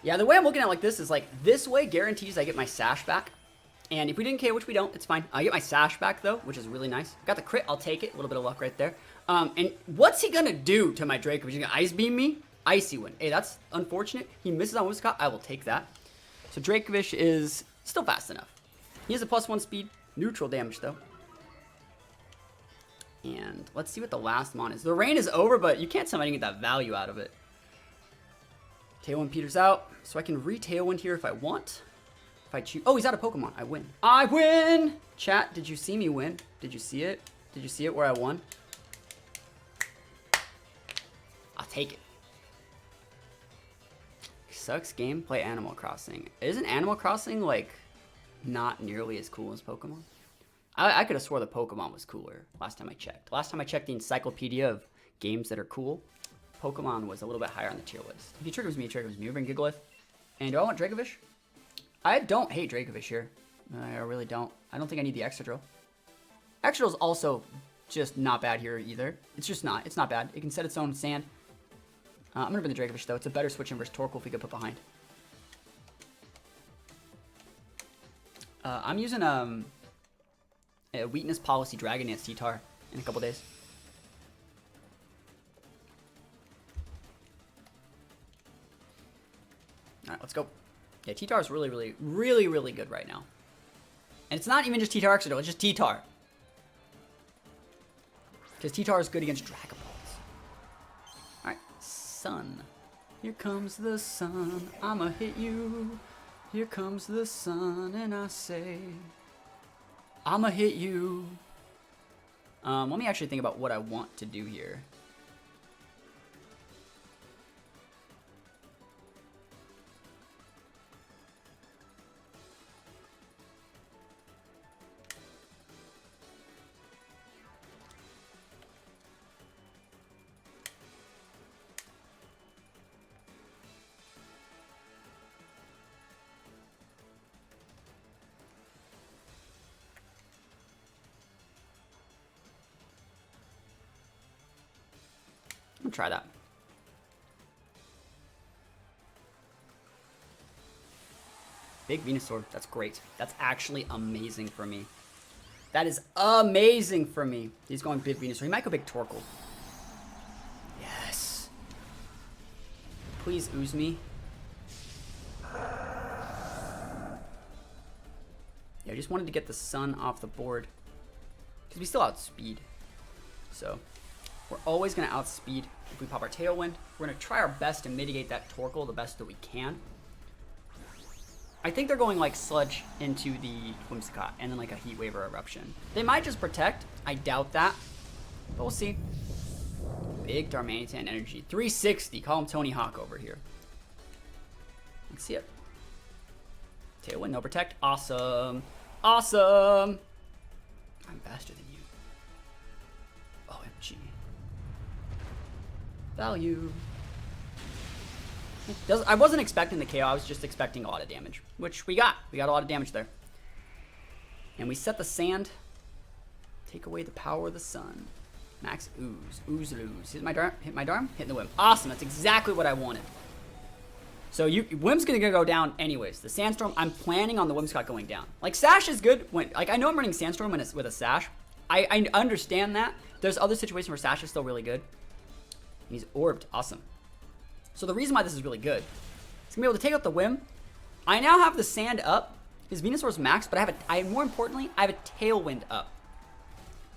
Yeah, the way I'm looking at it like this is like, this way guarantees I get my Sash back. And if we didn't KO, which we don't, it's fine. I get my Sash back though, which is really nice. Got the crit, I'll take it. A little bit of luck right there. And what's he gonna do to my Draco? Is he gonna Ice Beam me? Icy Wind. Hey, that's unfortunate. He misses on Whimsicott. I will take that. So Dracovish is still fast enough. He has a +1 speed. Neutral damage, though. And let's see what the last mon is. The rain is over, but you can't tell me I didn't get that value out of it. Tailwind peters out. So I can re-Tailwind here if I want. If I choose... Oh, he's out of Pokemon. I win. I win! Chat, did you see me win? Did you see it? Did you see it where I won? I'll take it. Sucks game, play Animal Crossing. Isn't Animal Crossing, like, not nearly as cool as Pokemon? I could have swore the Pokemon was cooler last time I checked. Last time I checked the encyclopedia of games that are cool, Pokemon was a little bit higher on the tier list. If he triggers me, We bring Gigalith. And do I want Dracovish? I don't hate Dracovish here. I really don't. I don't think I need the Extra Drill. Extra Drill's also just not bad here either. It's just not. It's not bad. It can set its own sand. I'm going to bring the Dracovish, though. It's a better switch in versus Torkoal if we could put behind. I'm using a Weakness Policy Dragonance T-Tar in a couple days. Alright, let's go. Yeah, T-Tar is really good right now. And it's not even just T-Tar Extra, it's just T-Tar. Because T-Tar is good against Dragon Balls. Alright, sun. Here comes the sun, I'ma hit you. Here comes the sun, and I say, I'ma hit you. Let me actually think about what I want to do here. I'm gonna try that. Big Venusaur, that's great. That's actually amazing for me. That is amazing for me. He's going big Venusaur. He might go big Torkoal. Yes. Please ooze me. Yeah, I just wanted to get the sun off the board. Because we still outspeed. So... we're always going to outspeed if we pop our Tailwind. We're going to try our best to mitigate that Torkoal the best that we can. I think they're going like Sludge into the Whimsicott and then like a Heat Wave or Eruption. They might just Protect. I doubt that. But we'll see. Big Darmanitan energy. 360. Call him Tony Hawk over here. Let's see it. Tailwind, no Protect. Awesome. Awesome. I'm faster than you. OMG. Value. I wasn't expecting the KO, I was just expecting a lot of damage, which we got. We got a lot of damage there. And we set the sand. Take away the power of the sun. Max ooze. Ooze lose. Hit my Darm? Hitting the Whim. Awesome, that's exactly what I wanted. So Whim's gonna go down anyways. The Sandstorm, I'm planning on the Whimsicott going down. Like Sash is good when, like I know I'm running Sandstorm when it's with a Sash. I understand that. There's other situations where Sash is still really good. He's orbed. Awesome. So the reason why this is really good, it's gonna be able to take out the Whim. I now have the sand up. His Venusaur's max, but more importantly, I have a Tailwind up.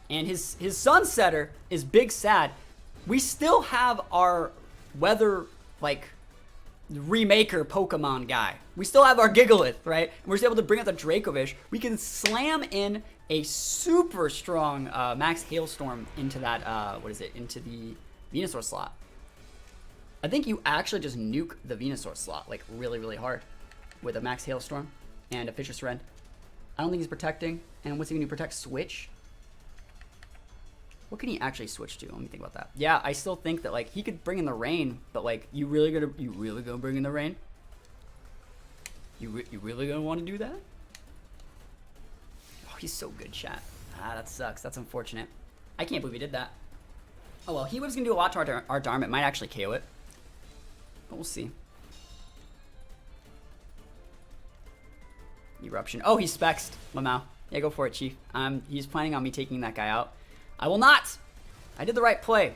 And his Sunsetter is big sad. We still have our weather, like, remaker Pokemon guy. We still have our Gigalith, right? And we're still able to bring out the Dracovish. We can slam in a super strong Max Hailstorm into that, into the Venusaur slot. I think you actually just nuke the Venusaur slot, like, really, really hard with a Max Hailstorm and a Fishious Rend. I don't think he's protecting. And what's he going to protect? Switch? What can he actually switch to? Let me think about that. Yeah, I still think that, like, he could bring in the rain, but, like, you really gonna bring in the rain? You really gonna want to do that? Oh, he's so good, chat. Ah, that sucks. That's unfortunate. I can't believe he did that. Oh, well, he was gonna do a lot to our Darm. It might actually KO it. But we'll see. Eruption. Oh, he spexed Lamau. Yeah, go for it, Chief. He's planning on me taking that guy out. I will not! I did the right play.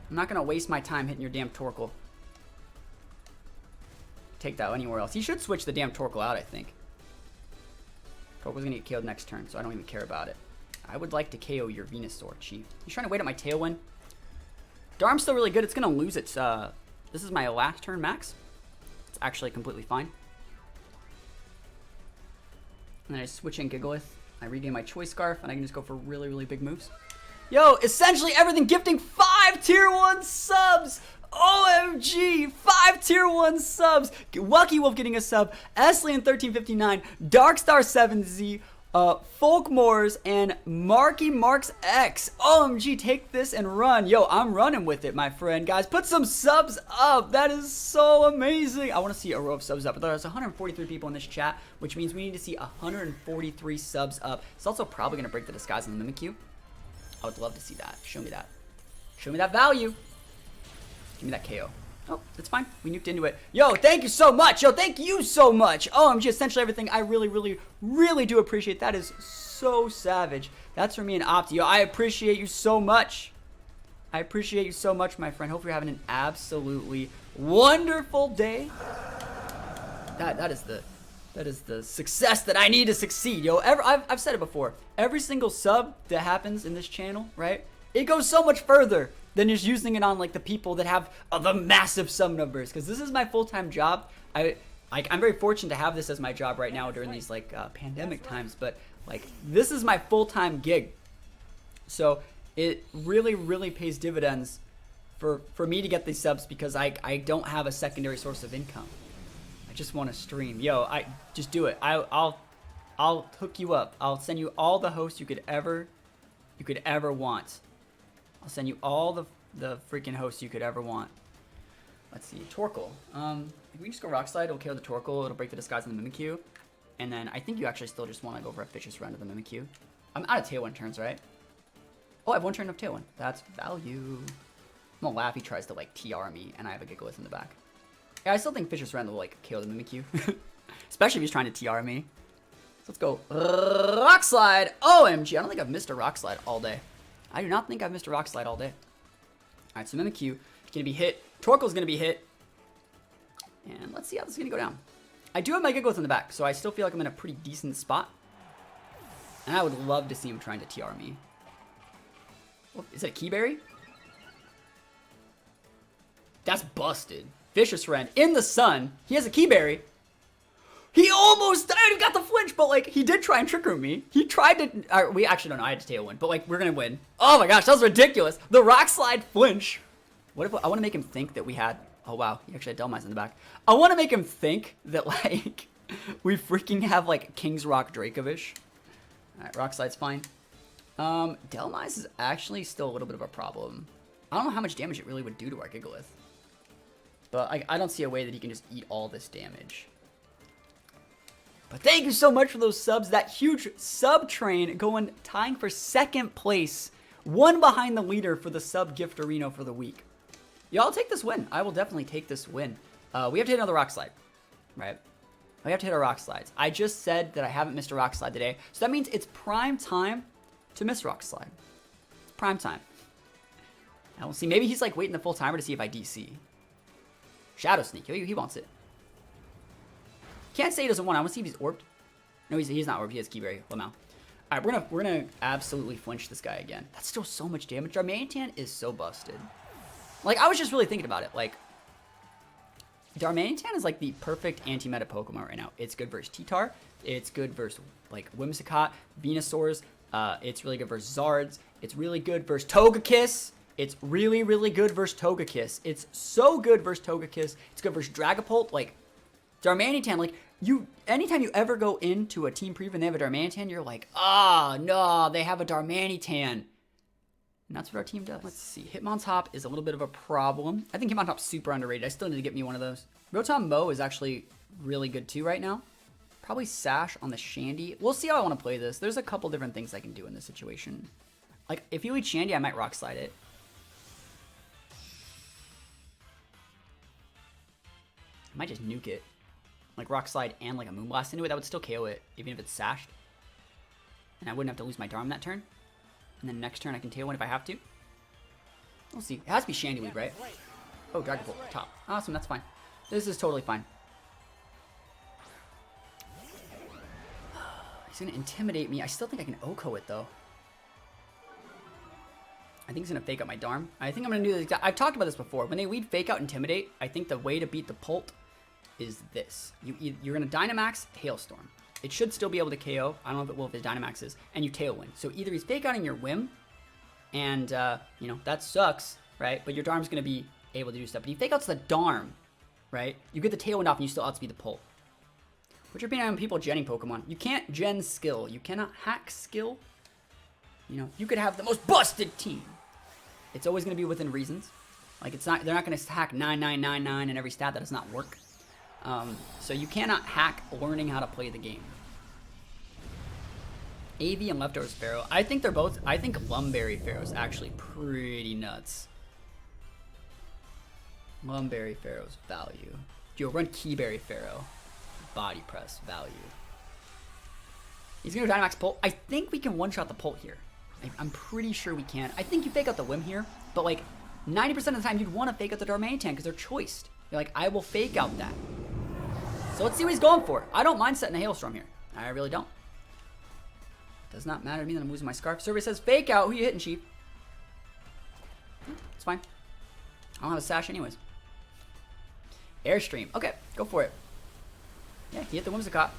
I'm not gonna waste my time hitting your damn Torkoal. Take that anywhere else. He should switch the damn Torkoal out, I think. Torkoal's gonna get killed next turn, so I don't even care about it. I would like to KO your Venusaur, Chief. He's trying to wait at my Tailwind. Darm's still really good. It's gonna lose its, this is my last turn max. It's actually completely fine. And then I switch in Gigalith. I regain my Choice Scarf, and I can just go for really, really big moves. Yo, essentially everything gifting 5 tier 1 subs. OMG, 5 tier 1 subs. Lucky Wolf getting a sub. Eslian1359, Darkstar 7Z, Folkmoors, and Marky Marks X. OMG, take this and run. Yo, I'm running with it, my friend. Guys, put some subs up. That is so amazing. I want to see a row of subs up. But there's 143 people in this chat, which means we need to see 143 subs up. It's also probably going to break the disguise in the Mimikyu. I would love to see that. Show me that. Show me that value. Give me that KO. Oh, it's fine. We nuked into it. Yo, thank you so much. Yo, thank you so much. OMG, essentially everything. I really, really, really do appreciate. That is so savage. That's for me and Opti. Yo, I appreciate you so much. I appreciate you so much, my friend. Hope you're having an absolutely wonderful day. That is the success that I need to succeed, yo. I've said it before. Every single sub that happens in this channel, right? It goes so much further than just using it on like the people that have the massive sub numbers. Because this is my full-time job. I'm very fortunate to have this as my job right now during these like pandemic times. But like this is my full-time gig. So it really, really pays dividends for me to get these subs because I don't have a secondary source of income. Just want to stream. Yo, I just do it. I'll hook you up. I'll send you all the hosts you could ever want. I'll send you all the freaking hosts you could ever want. Let's see. Torkoal. If we just go Rock Slide, it'll kill the Torkoal, it'll break the disguise on the Mimikyu. And then I think you actually still just want to go for a Fishious Rend of the Mimikyu. I'm out of Tailwind turns, right? Oh, I have one turn of Tailwind. That's value. I'm gonna laugh if he tries to like TR me and I have a Gigalith in the back. Yeah, I still think Fishious Rend will like kill the Mimikyu. Especially if he's trying to TR me. So let's go Rock Slide. OMG, I don't think I've missed a Rock Slide all day. I do not think I've missed a Rock Slide all day. Alright, so Mimikyu is going to be hit. Torkoal's going to be hit. And let's see how this is going to go down. I do have my Gigalith in the back, so I still feel like I'm in a pretty decent spot. And I would love to see him trying to TR me. Oh, is it a Keyberry? That's busted. Fishious Rend in the sun. He has a Keyberry. He almost died and got the flinch, but like he did try and trick me. He tried to. We actually don't know. I had to Tailwind, but like we're gonna win. Oh my gosh, that was ridiculous. The Rock Slide flinch. What if I want to make him think that we had? Oh wow, he actually had Delmise in the back. I want to make him think that like we freaking have like King's Rock Dracovish. All right, Rock Slide's fine. Delmise is actually still a little bit of a problem. I don't know how much damage it really would do to our Gigalith. But I don't see a way that he can just eat all this damage. But thank you so much for those subs. That huge sub train tying for second place. One behind the leader for the sub gift arena for the week. Yeah, I'll take this win. I will definitely take this win. We have to hit another Rock Slide, right? We have to hit our Rock Slides. I just said that I haven't missed a Rock Slide today. So that means it's prime time to miss Rock Slide. It's prime time. I will see. Maybe he's like waiting the full timer to see if I DC. Shadow Sneak. He wants it. Can't say he doesn't want it. I want to see if he's orbed. No, he's not orbed. He has Keyberry. Lamau. All right, we're gonna absolutely flinch this guy again. That's still so much damage. Darmanitan is so busted. Like I was just really thinking about it. Like Darmanitan is like the perfect anti-meta Pokemon right now. It's good versus T-Tar. It's good versus like Whimsicott, Venusaurs. It's really good versus Zards. It's really good versus Togekiss. It's really, really good versus Togekiss. It's so good versus Togekiss. It's good versus Dragapult. Like, Darmanitan, like, anytime you ever go into a team preview and they have a Darmanitan, you're like, no, they have a Darmanitan. And that's what our team does. Let's see. Hitmontop is a little bit of a problem. I think Hitmontop's super underrated. I still need to get me one of those. Rotom Mow is actually really good too right now. Probably Sash on the Shandy. We'll see how I want to play this. There's a couple different things I can do in this situation. Like, if you lead Shandy, I might Rock Slide it. I might just nuke it. Like, Rock Slide and like a Moonblast into it. That would still KO it, even if it's Sashed. And I wouldn't have to lose my Darm that turn. And then next turn I can Tailwind if I have to. We'll see. It has to be Shandy lead, right? Oh, Dragapult, top. Awesome, that's fine. This is totally fine. He's going to Intimidate me. I still think I can OHKO it, though. I think he's going to Fake out my Darm. I think I'm going to do this. I've talked about this before. When they lead Fake out Intimidate, I think the way to beat the Pult is this. You're going to Dynamax Hailstorm. It should still be able to KO. I don't know if it will if his Dynamax is. And you Tailwind. So either he's Fake outing your Whim, and, you know, that sucks, right? But your Darm's going to be able to do stuff. But he Fake outs the Darm, right? You get the Tailwind off and you still outspeed the Pult. Which are being on people genning Pokemon. You can't gen skill. You cannot hack skill. You know, you could have the most busted team. It's always going to be within reasons. Like, it's not, they're not going to hack 9999 in every stat. That does not work. So you cannot hack learning how to play the game. AV and Leftovers Pharaoh. I think they're both, I think Lumberry Pharaoh is actually pretty nuts. Lumberry Pharaoh's value. Yo, run Keyberry Pharaoh. Body press value. He's gonna Dynamax Pult. I think we can one-shot the Pult here. I'm pretty sure we can. I think you Fake out the Whim here, but like 90% of the time you'd want to Fake out the Darmanitan because they're choiced. You're like, I will Fake out that. So let's see what he's going for. I don't mind setting a Hailstorm here. I really don't. Does not matter to me that I'm losing my Scarf. Survey says Fake out. Who you hitting, Chief? It's fine. I don't have a Sash anyways. Airstream. Okay, go for it. Yeah, he hit the Whimsicott.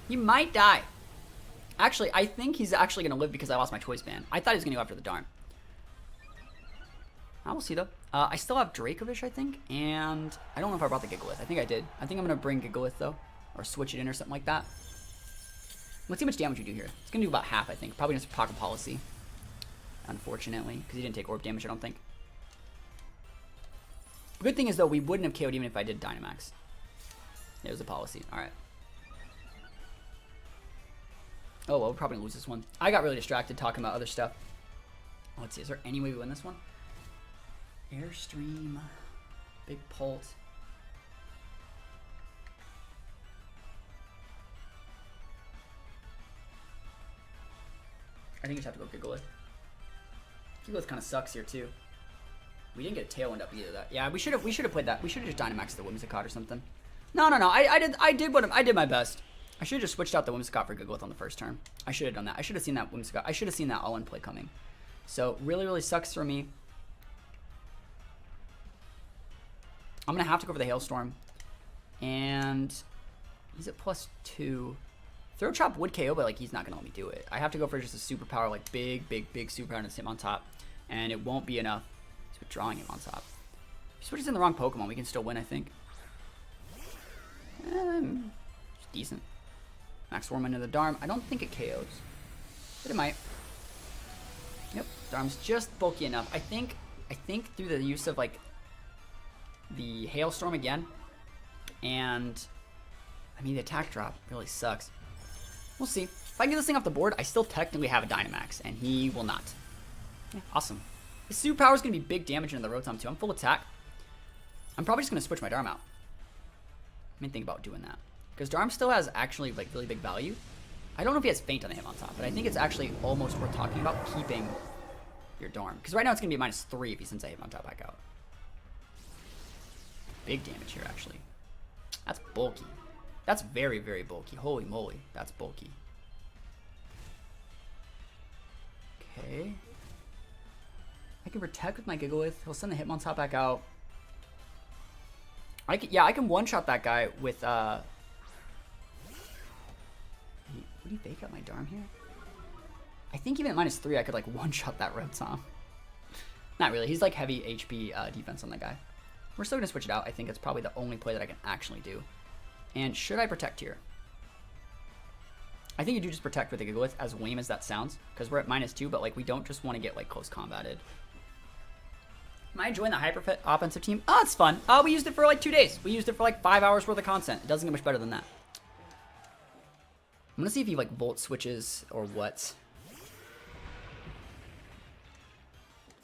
He might die. Actually, I think he's actually going to live because I lost my Choice Band. I thought he was going to go after the Darm. I will see, though. I still have Dracovish, I think, and I don't know if I brought the Gigalith. I think I did. I think I'm going to bring Gigalith, though, or switch it in or something like that. Let's see how much damage you do here. It's going to do about half, I think. Probably just Pocket Policy, unfortunately, because he didn't take Orb damage, I don't think. The good thing is, though, we wouldn't have KO'd even if I did Dynamax. It was a policy. All right. Oh, well, we'll probably lose this one. I got really distracted talking about other stuff. Let's see. Is there any way we win this one? Airstream. Big Pult. I think you just have to go Gigalith. Gigalith kind of sucks here, too. We didn't get a Tailwind up either. That. Yeah, we should have played that. We should have just Dynamaxed the Whimsicott or something. No. I did my best. I should have just switched out the Whimsicott for Gigalith on the first turn. I should have done that. I should have seen that Whimsicott. I should have seen that all-in play coming. So really, really sucks for me. I'm gonna have to go for the Hailstorm, and he's at +2. Throw Chop would KO, but like he's not gonna let me do it. I have to go for just a superpower, like big superpower, and him on top, and it won't be enough. He's withdrawing him on top. If he switches in the wrong Pokemon, we can still win, I think. It's decent. Max Swarm into the Darm. I don't think it KOs, but it might. Yep, Darm's just bulky enough. I think through the use of like the Hailstorm again, and I mean the attack drop really sucks. We'll see. If I can get this thing off the board, I still technically have a Dynamax, and he will not. Yeah, awesome. His superpower is going to be big damage into the Rotom too. I'm full attack. I'm probably just going to switch my Darm out. I mean, think about doing that. Because Darm still has actually like really big value. I don't know if he has Feint on the Hitmontop, but I think it's actually almost worth talking about keeping your Darm. Because right now it's going to be -3 if he sends a Hitmontop back out. Big damage here, actually. That's bulky. That's very, very bulky. Holy moly, that's bulky. Okay. I can protect with my Gigalith. He'll send the Hitmontop back out. I can one-shot that guy with, would he fake out my Darm here? I think even at -3, I could, like, one-shot that Rotom. Not really. He's, like, heavy HP defense on that guy. We're still going to switch it out. I think it's probably the only play that I can actually do. And should I protect here? I think you do just protect with the Gigalith, as lame as that sounds, because we're at -2, but, like, we don't just want to get, like, close combated. Am I enjoying the hyper offensive team? Oh, it's fun. Oh, we used it for like 2 days. We used it for like 5 hours worth of content. It doesn't get much better than that. I'm gonna see if he like volt switches or what.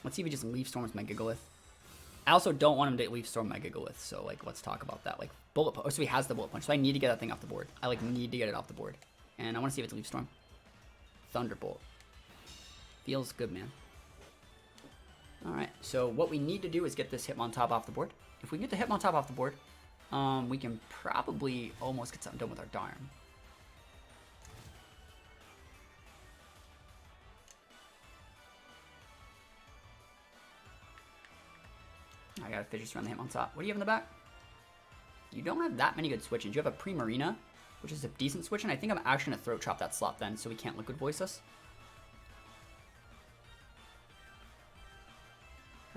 Let's see if he just leaf storms my Gigalith. I also don't want him to leaf storm my Gigalith, so like let's talk about that. Like bullet punch. Oh, so he has the bullet punch. So I need to get that thing off the board. I like need to get it off the board. And I want to see if it's leaf storm. Thunderbolt. Feels good, man. Alright, so what we need to do is get this Hitmontop off the board. If we can get the Hitmontop off the board, we can probably almost get something done with our Darm. I got a Fishious around the Hitmontop. What do you have in the back? You don't have that many good switch-ins. You have a Primarina, which is a decent switch-in. I think I'm actually going to Throat Chop that slot then, so we can't Liquid Voice us.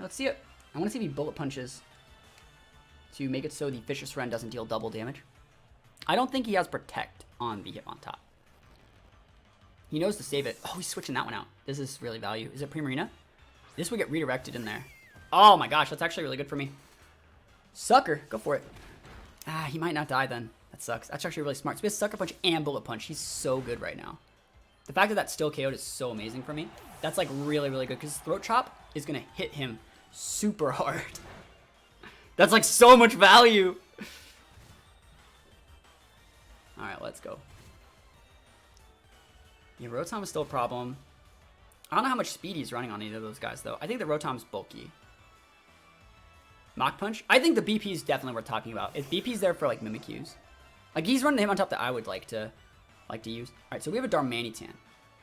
Let's see it. I want to see if he bullet punches to make it so the Fishious Rend doesn't deal double damage. I don't think he has Protect on the Hitmontop. He knows to save it. Oh, he's switching that one out. This is really value. Is it Primarina? This would get redirected in there. Oh my gosh, that's actually really good for me. Sucker, go for it. Ah, he might not die then. That sucks. That's actually really smart. So we have Sucker Punch and Bullet Punch. He's so good right now. The fact that that's still KO'd is so amazing for me. That's like really, really good because Throat Chop is going to hit him super hard. That's like so much value. Alright, let's go. Yeah, Rotom is still a problem. I don't know how much speed he's running on either of those guys, though. I think the Rotom's bulky. Mach Punch? I think the BP is definitely worth talking about. If BP's there for, like, Mimikyus. Like, he's running him on top that I would like to use. Alright, so we have a Darmanitan,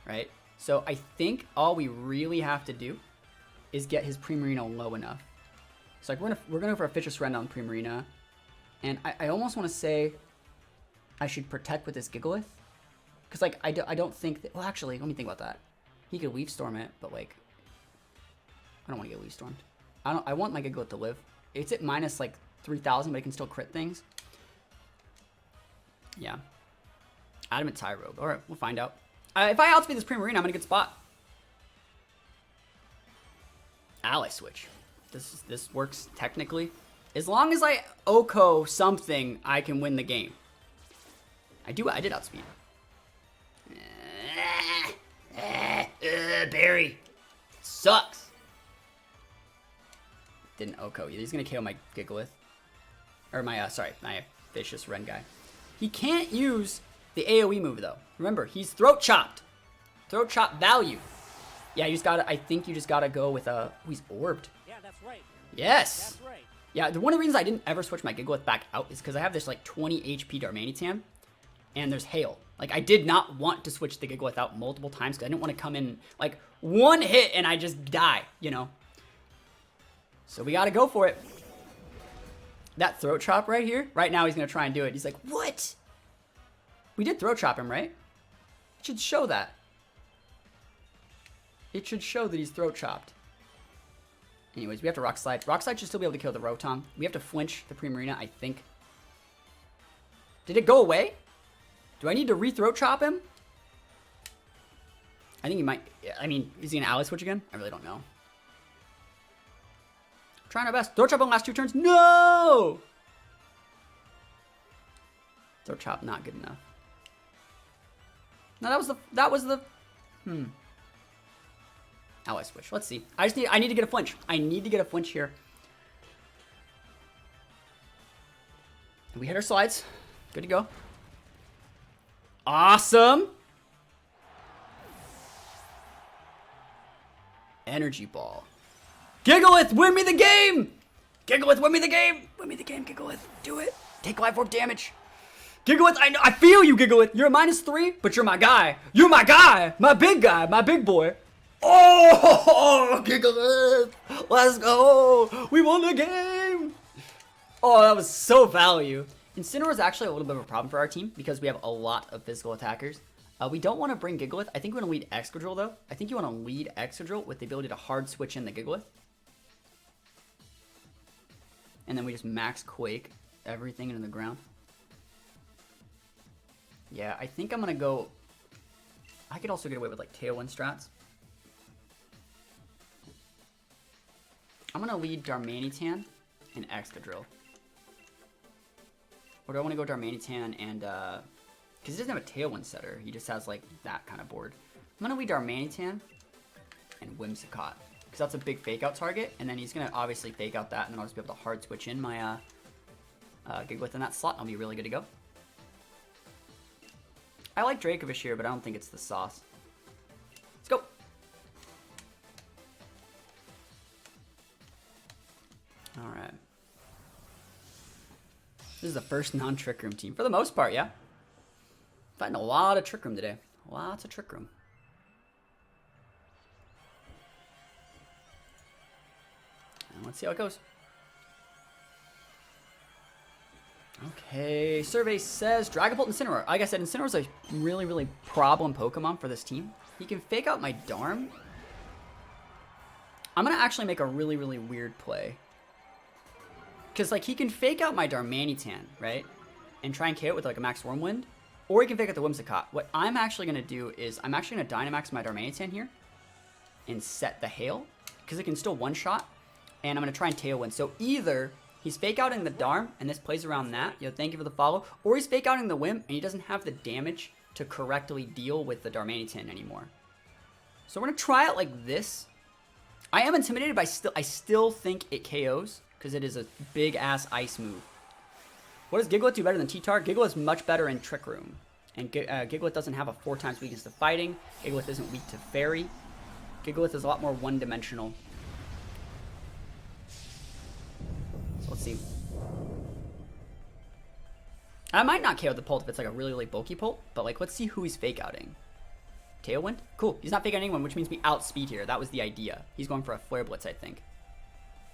right? So I think all we really have to do is get his Primarina low enough. So like we're gonna go for a Fishious Rend on Primarina, and I almost want to say I should protect with this Gigalith, because like I don't think that. Well, actually, let me think about that. He could Leaf Storm it, but like I don't want to get Leaf Stormed. I want my Gigalith to live. It's at minus like 3,000, but it can still crit things. Yeah. Adamant Tyrobe. All right, we'll find out. If I outspeed this Primarina, I'm in a good spot. Ally Switch. This works technically. As long as I Oko something, I can win the game. I did outspeed. Barry. Sucks. Didn't Oko either. He's gonna KO my Gigalith. Or my, my Fishious Rend guy. He can't use the AoE move though. Remember, he's Throat Chopped. Throat Chop value. Yeah, you just gotta, I think you just gotta go with a, oh, he's orbed. Yeah, that's right. Yes. That's right. Yeah, one of the reasons I didn't ever switch my Gigalith back out is because I have this like 20 HP Darmanitan, and there's Hail. Like, I did not want to switch the Gigalith out multiple times because I didn't want to come in like one hit and I just die, you know? So we gotta go for it. That Throat Chop right here, right now he's gonna try and do it. He's like, what? We did Throat Chop him, right? It should show that. It should show that he's Throat Chopped. Anyways, we have to Rock Slide. Rock Slide should still be able to kill the Rotom. We have to Flinch the Primarina, I think. Did it go away? Do I need to re-Throat Chop him? I think he might. I mean, is he an Ally Switch again? I really don't know. Trying our best. Throat Chop on the last 2 turns. No! Throat Chop not good enough. No, that was the Ally Switch. Let's see. I need to get a Flinch. I need to get a Flinch here. And we hit our slides. Good to go. Awesome. Energy Ball. Gigalith, win me the game! Gigalith, win me the game! Win me the game, Gigalith. Do it. Take life orb damage. Gigalith, I feel you, Gigalith. You're a -3, but you're my guy. You're my guy. My big guy. My big boy. Oh, Gigalith. Let's go. We won the game. Oh, that was so value. Incineroar is actually a little bit of a problem for our team because we have a lot of physical attackers. We don't want to bring Gigalith. I think we want to lead Excadrill though. I think you want to lead Excadrill with the ability to hard switch in the Gigalith. And then we just max Quake everything into the ground. Yeah, I think I'm going to go... I could also get away with like Tailwind strats. I'm going to lead Darmanitan and Excadrill. Or do I want to go Darmanitan and... because he doesn't have a Tailwind setter. He just has like that kind of board. I'm going to lead Darmanitan and Whimsicott. Because that's a big fake out target. And then he's going to obviously fake out that. And then I'll just be able to hard switch in my Gigalith in that slot. I'll be really good to go. I like Dracovish here, but I don't think it's the sauce. Let's go. Alright. This is the first non-Trick Room team. For the most part, yeah. Fighting a lot of Trick Room today. Lots of Trick Room. And let's see how it goes. Okay, survey says Dragapult Incineroar. Like I said, Incineroar is a really, really problem Pokemon for this team. He can fake out my Darm. I'm going to actually make a really, really weird play. Because, like, he can fake out my Darmanitan, right? And try and KO it with, like, a Max Wormwind. Or he can fake out the Whimsicott. What I'm actually going to do is I'm actually going to Dynamax my Darmanitan here. And set the Hail. Because it can still one-shot. And I'm going to try and Tailwind. So either... he's fake outing the Darm, and this plays around that. Yo, thank you for the follow. Or he's fake outing the Whim, and he doesn't have the damage to correctly deal with the Darmanitan anymore. So we're gonna try it like this. I am intimidated, but I still think it KOs because it is a big ass ice move. What does Gigalith do better than T-Tar? Gigalith is much better in Trick Room, and Gigalith doesn't have a 4x weakness to fighting. Gigalith isn't weak to Fairy. Gigalith is a lot more one-dimensional. Let's see. I might not KO the Pult if it's like a really, really bulky Pult, but like, let's see who he's fake outing. Tailwind? Cool. He's not fake outing anyone, which means we outspeed here. That was the idea. He's going for a Flare Blitz, I think.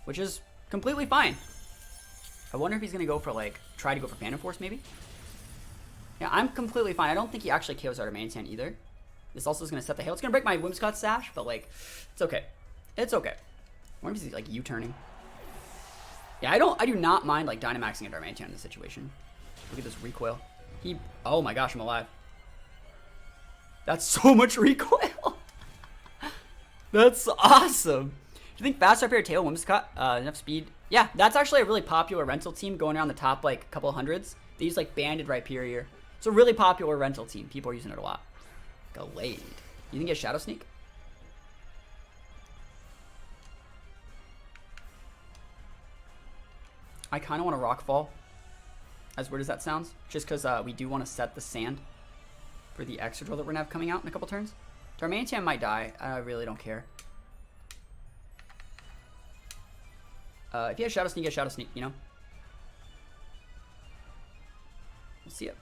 Which is completely fine. I wonder if he's going to go for like, try to go for Phantom Force maybe? Yeah, I'm completely fine. I don't think he actually KOs our Darmanitan either. This also is going to set the Hail. It's going to break my Whimsicott Sash, but like, it's okay. It's okay. I wonder if he's like U-turning. Yeah, I do not mind like Dynamaxing a Darmanitan in this situation. Look at this recoil. Oh my gosh, I'm alive. That's so much recoil. That's awesome. Do you think fast up here, Tail, Whimsicott, enough speed? Yeah, that's actually a really popular rental team going around the top like couple of hundreds. They use like Banded Rhyperior. It's a really popular rental team. People are using it a lot. Gallade. You think he has Shadow Sneak? I kind of want to Rockfall, as weird as that sounds, just because we do want to set the sand for the Excadrill that we're going to have coming out in a couple turns. Darmanitan might die. I really don't care. If he has Shadow Sneak, he has Shadow Sneak, you know? We'll see it.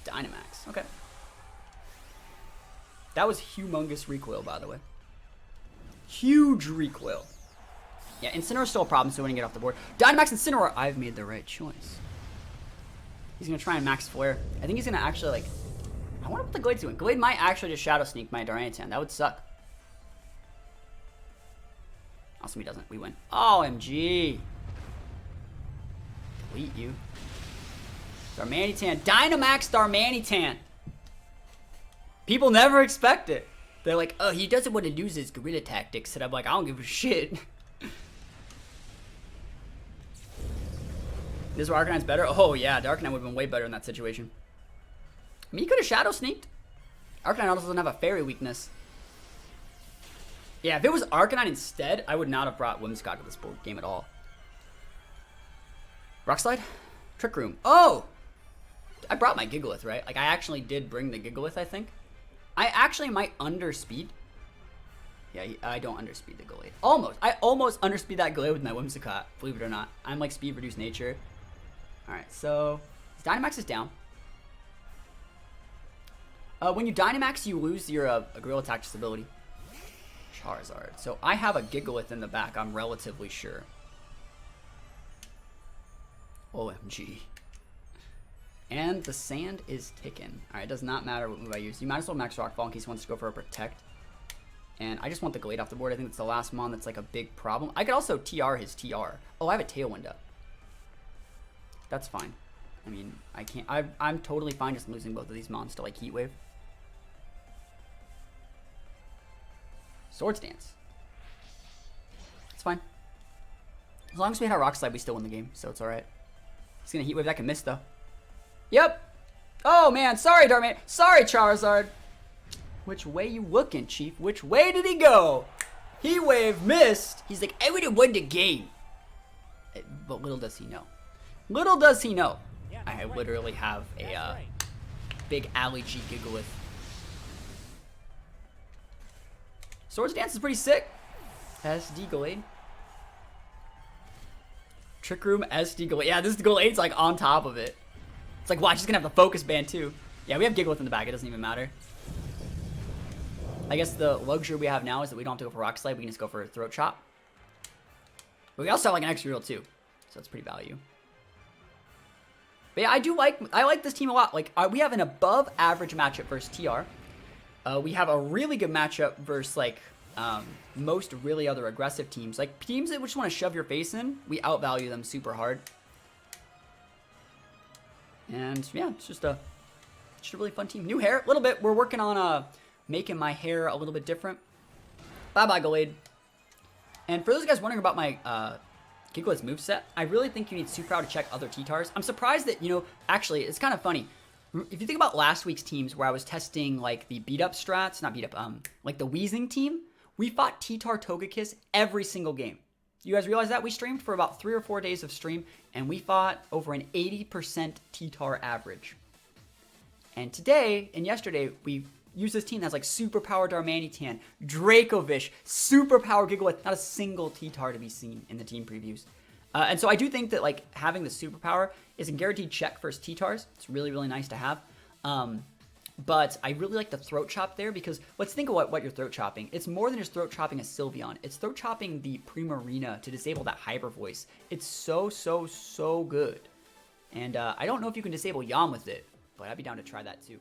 Dynamax. Okay. That was humongous recoil, by the way. Huge recoil. Yeah, Incineroar's still a problem, so we didn't get off the board. Dynamax Incineroar! I've made the right choice. He's going to try and max Flare. I think he's going to actually, like... I wonder what the Glade's doing. Glade might actually just Shadow Sneak my Darmanitan. That would suck. Awesome, he doesn't. We win. OMG. Delete you. Darmanitan. Dynamax Darmanitan! People never expect it. They're like, oh, he doesn't want to use his guerrilla tactics. And I'm like, I don't give a shit. This is where Arcanine's better? Oh, yeah, Arcanine would have been way better in that situation. I mean, he could have Shadow Sneaked. Arcanine also doesn't have a Fairy weakness. Yeah, if it was Arcanine instead, I would not have brought Whimsicott to this board game at all. Rock Slide? Trick Room. Oh! I brought my Gigalith, right? Like, I actually did bring the Gigalith, I think. I actually might underspeed. Yeah, I don't underspeed the Glade. Almost. I almost underspeed that Glade with my Whimsicott, believe it or not. I'm like speed reduced nature. Alright, so Dynamax is down. When you Dynamax, you lose your Guerrilla Tactics ability. Charizard. So I have a Gigalith in the back, I'm relatively sure. OMG. And the sand is ticking. All right, it does not matter what move I use. You might as well max Rockfall in case he wants to go for a protect. And I just want the Glade off the board. I think it's the last mon that's like a big problem. I could also TR his TR. Oh, I have a Tailwind up. That's fine. I mean, I can't. I'm totally fine just losing both of these mons to like Heatwave. Swords Dance. It's fine. As long as we had our Rock Slide, we still win the game, so it's alright. He's gonna Heatwave. That can miss though. Yep. Oh man, sorry, Darmanitan. Sorry, Charizard. Which way you looking, Chief? Which way did he go? Heatwave missed. He's like, I would have won the game. But little does he know. Little does he know. Yeah, I right. literally have a big Alley G Gigalith. Swords Dance is pretty sick. SD Glade. Trick Room SD Glade. Yeah, this Glade's like on top of it. It's like, watch, he's gonna have the focus band too. Yeah, we have Gigalith in the back. It doesn't even matter. I guess the luxury we have now is that we don't have to go for Rock Slide. We can just go for Throat Chop. But we also have like an extra reel too. So it's pretty value. But yeah, I like this team a lot. Like, we have an above average matchup versus TR. We have a really good matchup versus like most really other aggressive teams. Like teams that just want to shove your face in, we outvalue them super hard. And yeah, it's just a really fun team. New hair, a little bit. We're working on making my hair a little bit different. Bye-bye, Glade. And for those guys wondering about my Gigalith's moveset, I really think you need Super Power to check other T-Tars. I'm surprised that, you know, actually, it's kind of funny. If you think about last week's teams where I was testing, like, the beat-up strats, not beat-up, like the Weezing team, we fought T-Tar Togekiss every single game. You guys realize that? We streamed for about 3 or 4 days of stream, and we fought over an 80% T-Tar average. And today, and yesterday, we used this team that's like Super Power Darmanitan, Dracovish, Super Power Gigalith, not a single T-Tar to be seen in the team previews. And so I do think that like having the Super Power is a guaranteed check versus T-Tars. It's really, really nice to have. But I really like the Throat Chop there because let's think of what you're Throat Chopping. It's more than just Throat Chopping a Sylveon. It's Throat Chopping the Primarina to disable that Hyper Voice. It's so, so, so good. And I don't know if you can disable Yawn with it, but I'd be down to try that too.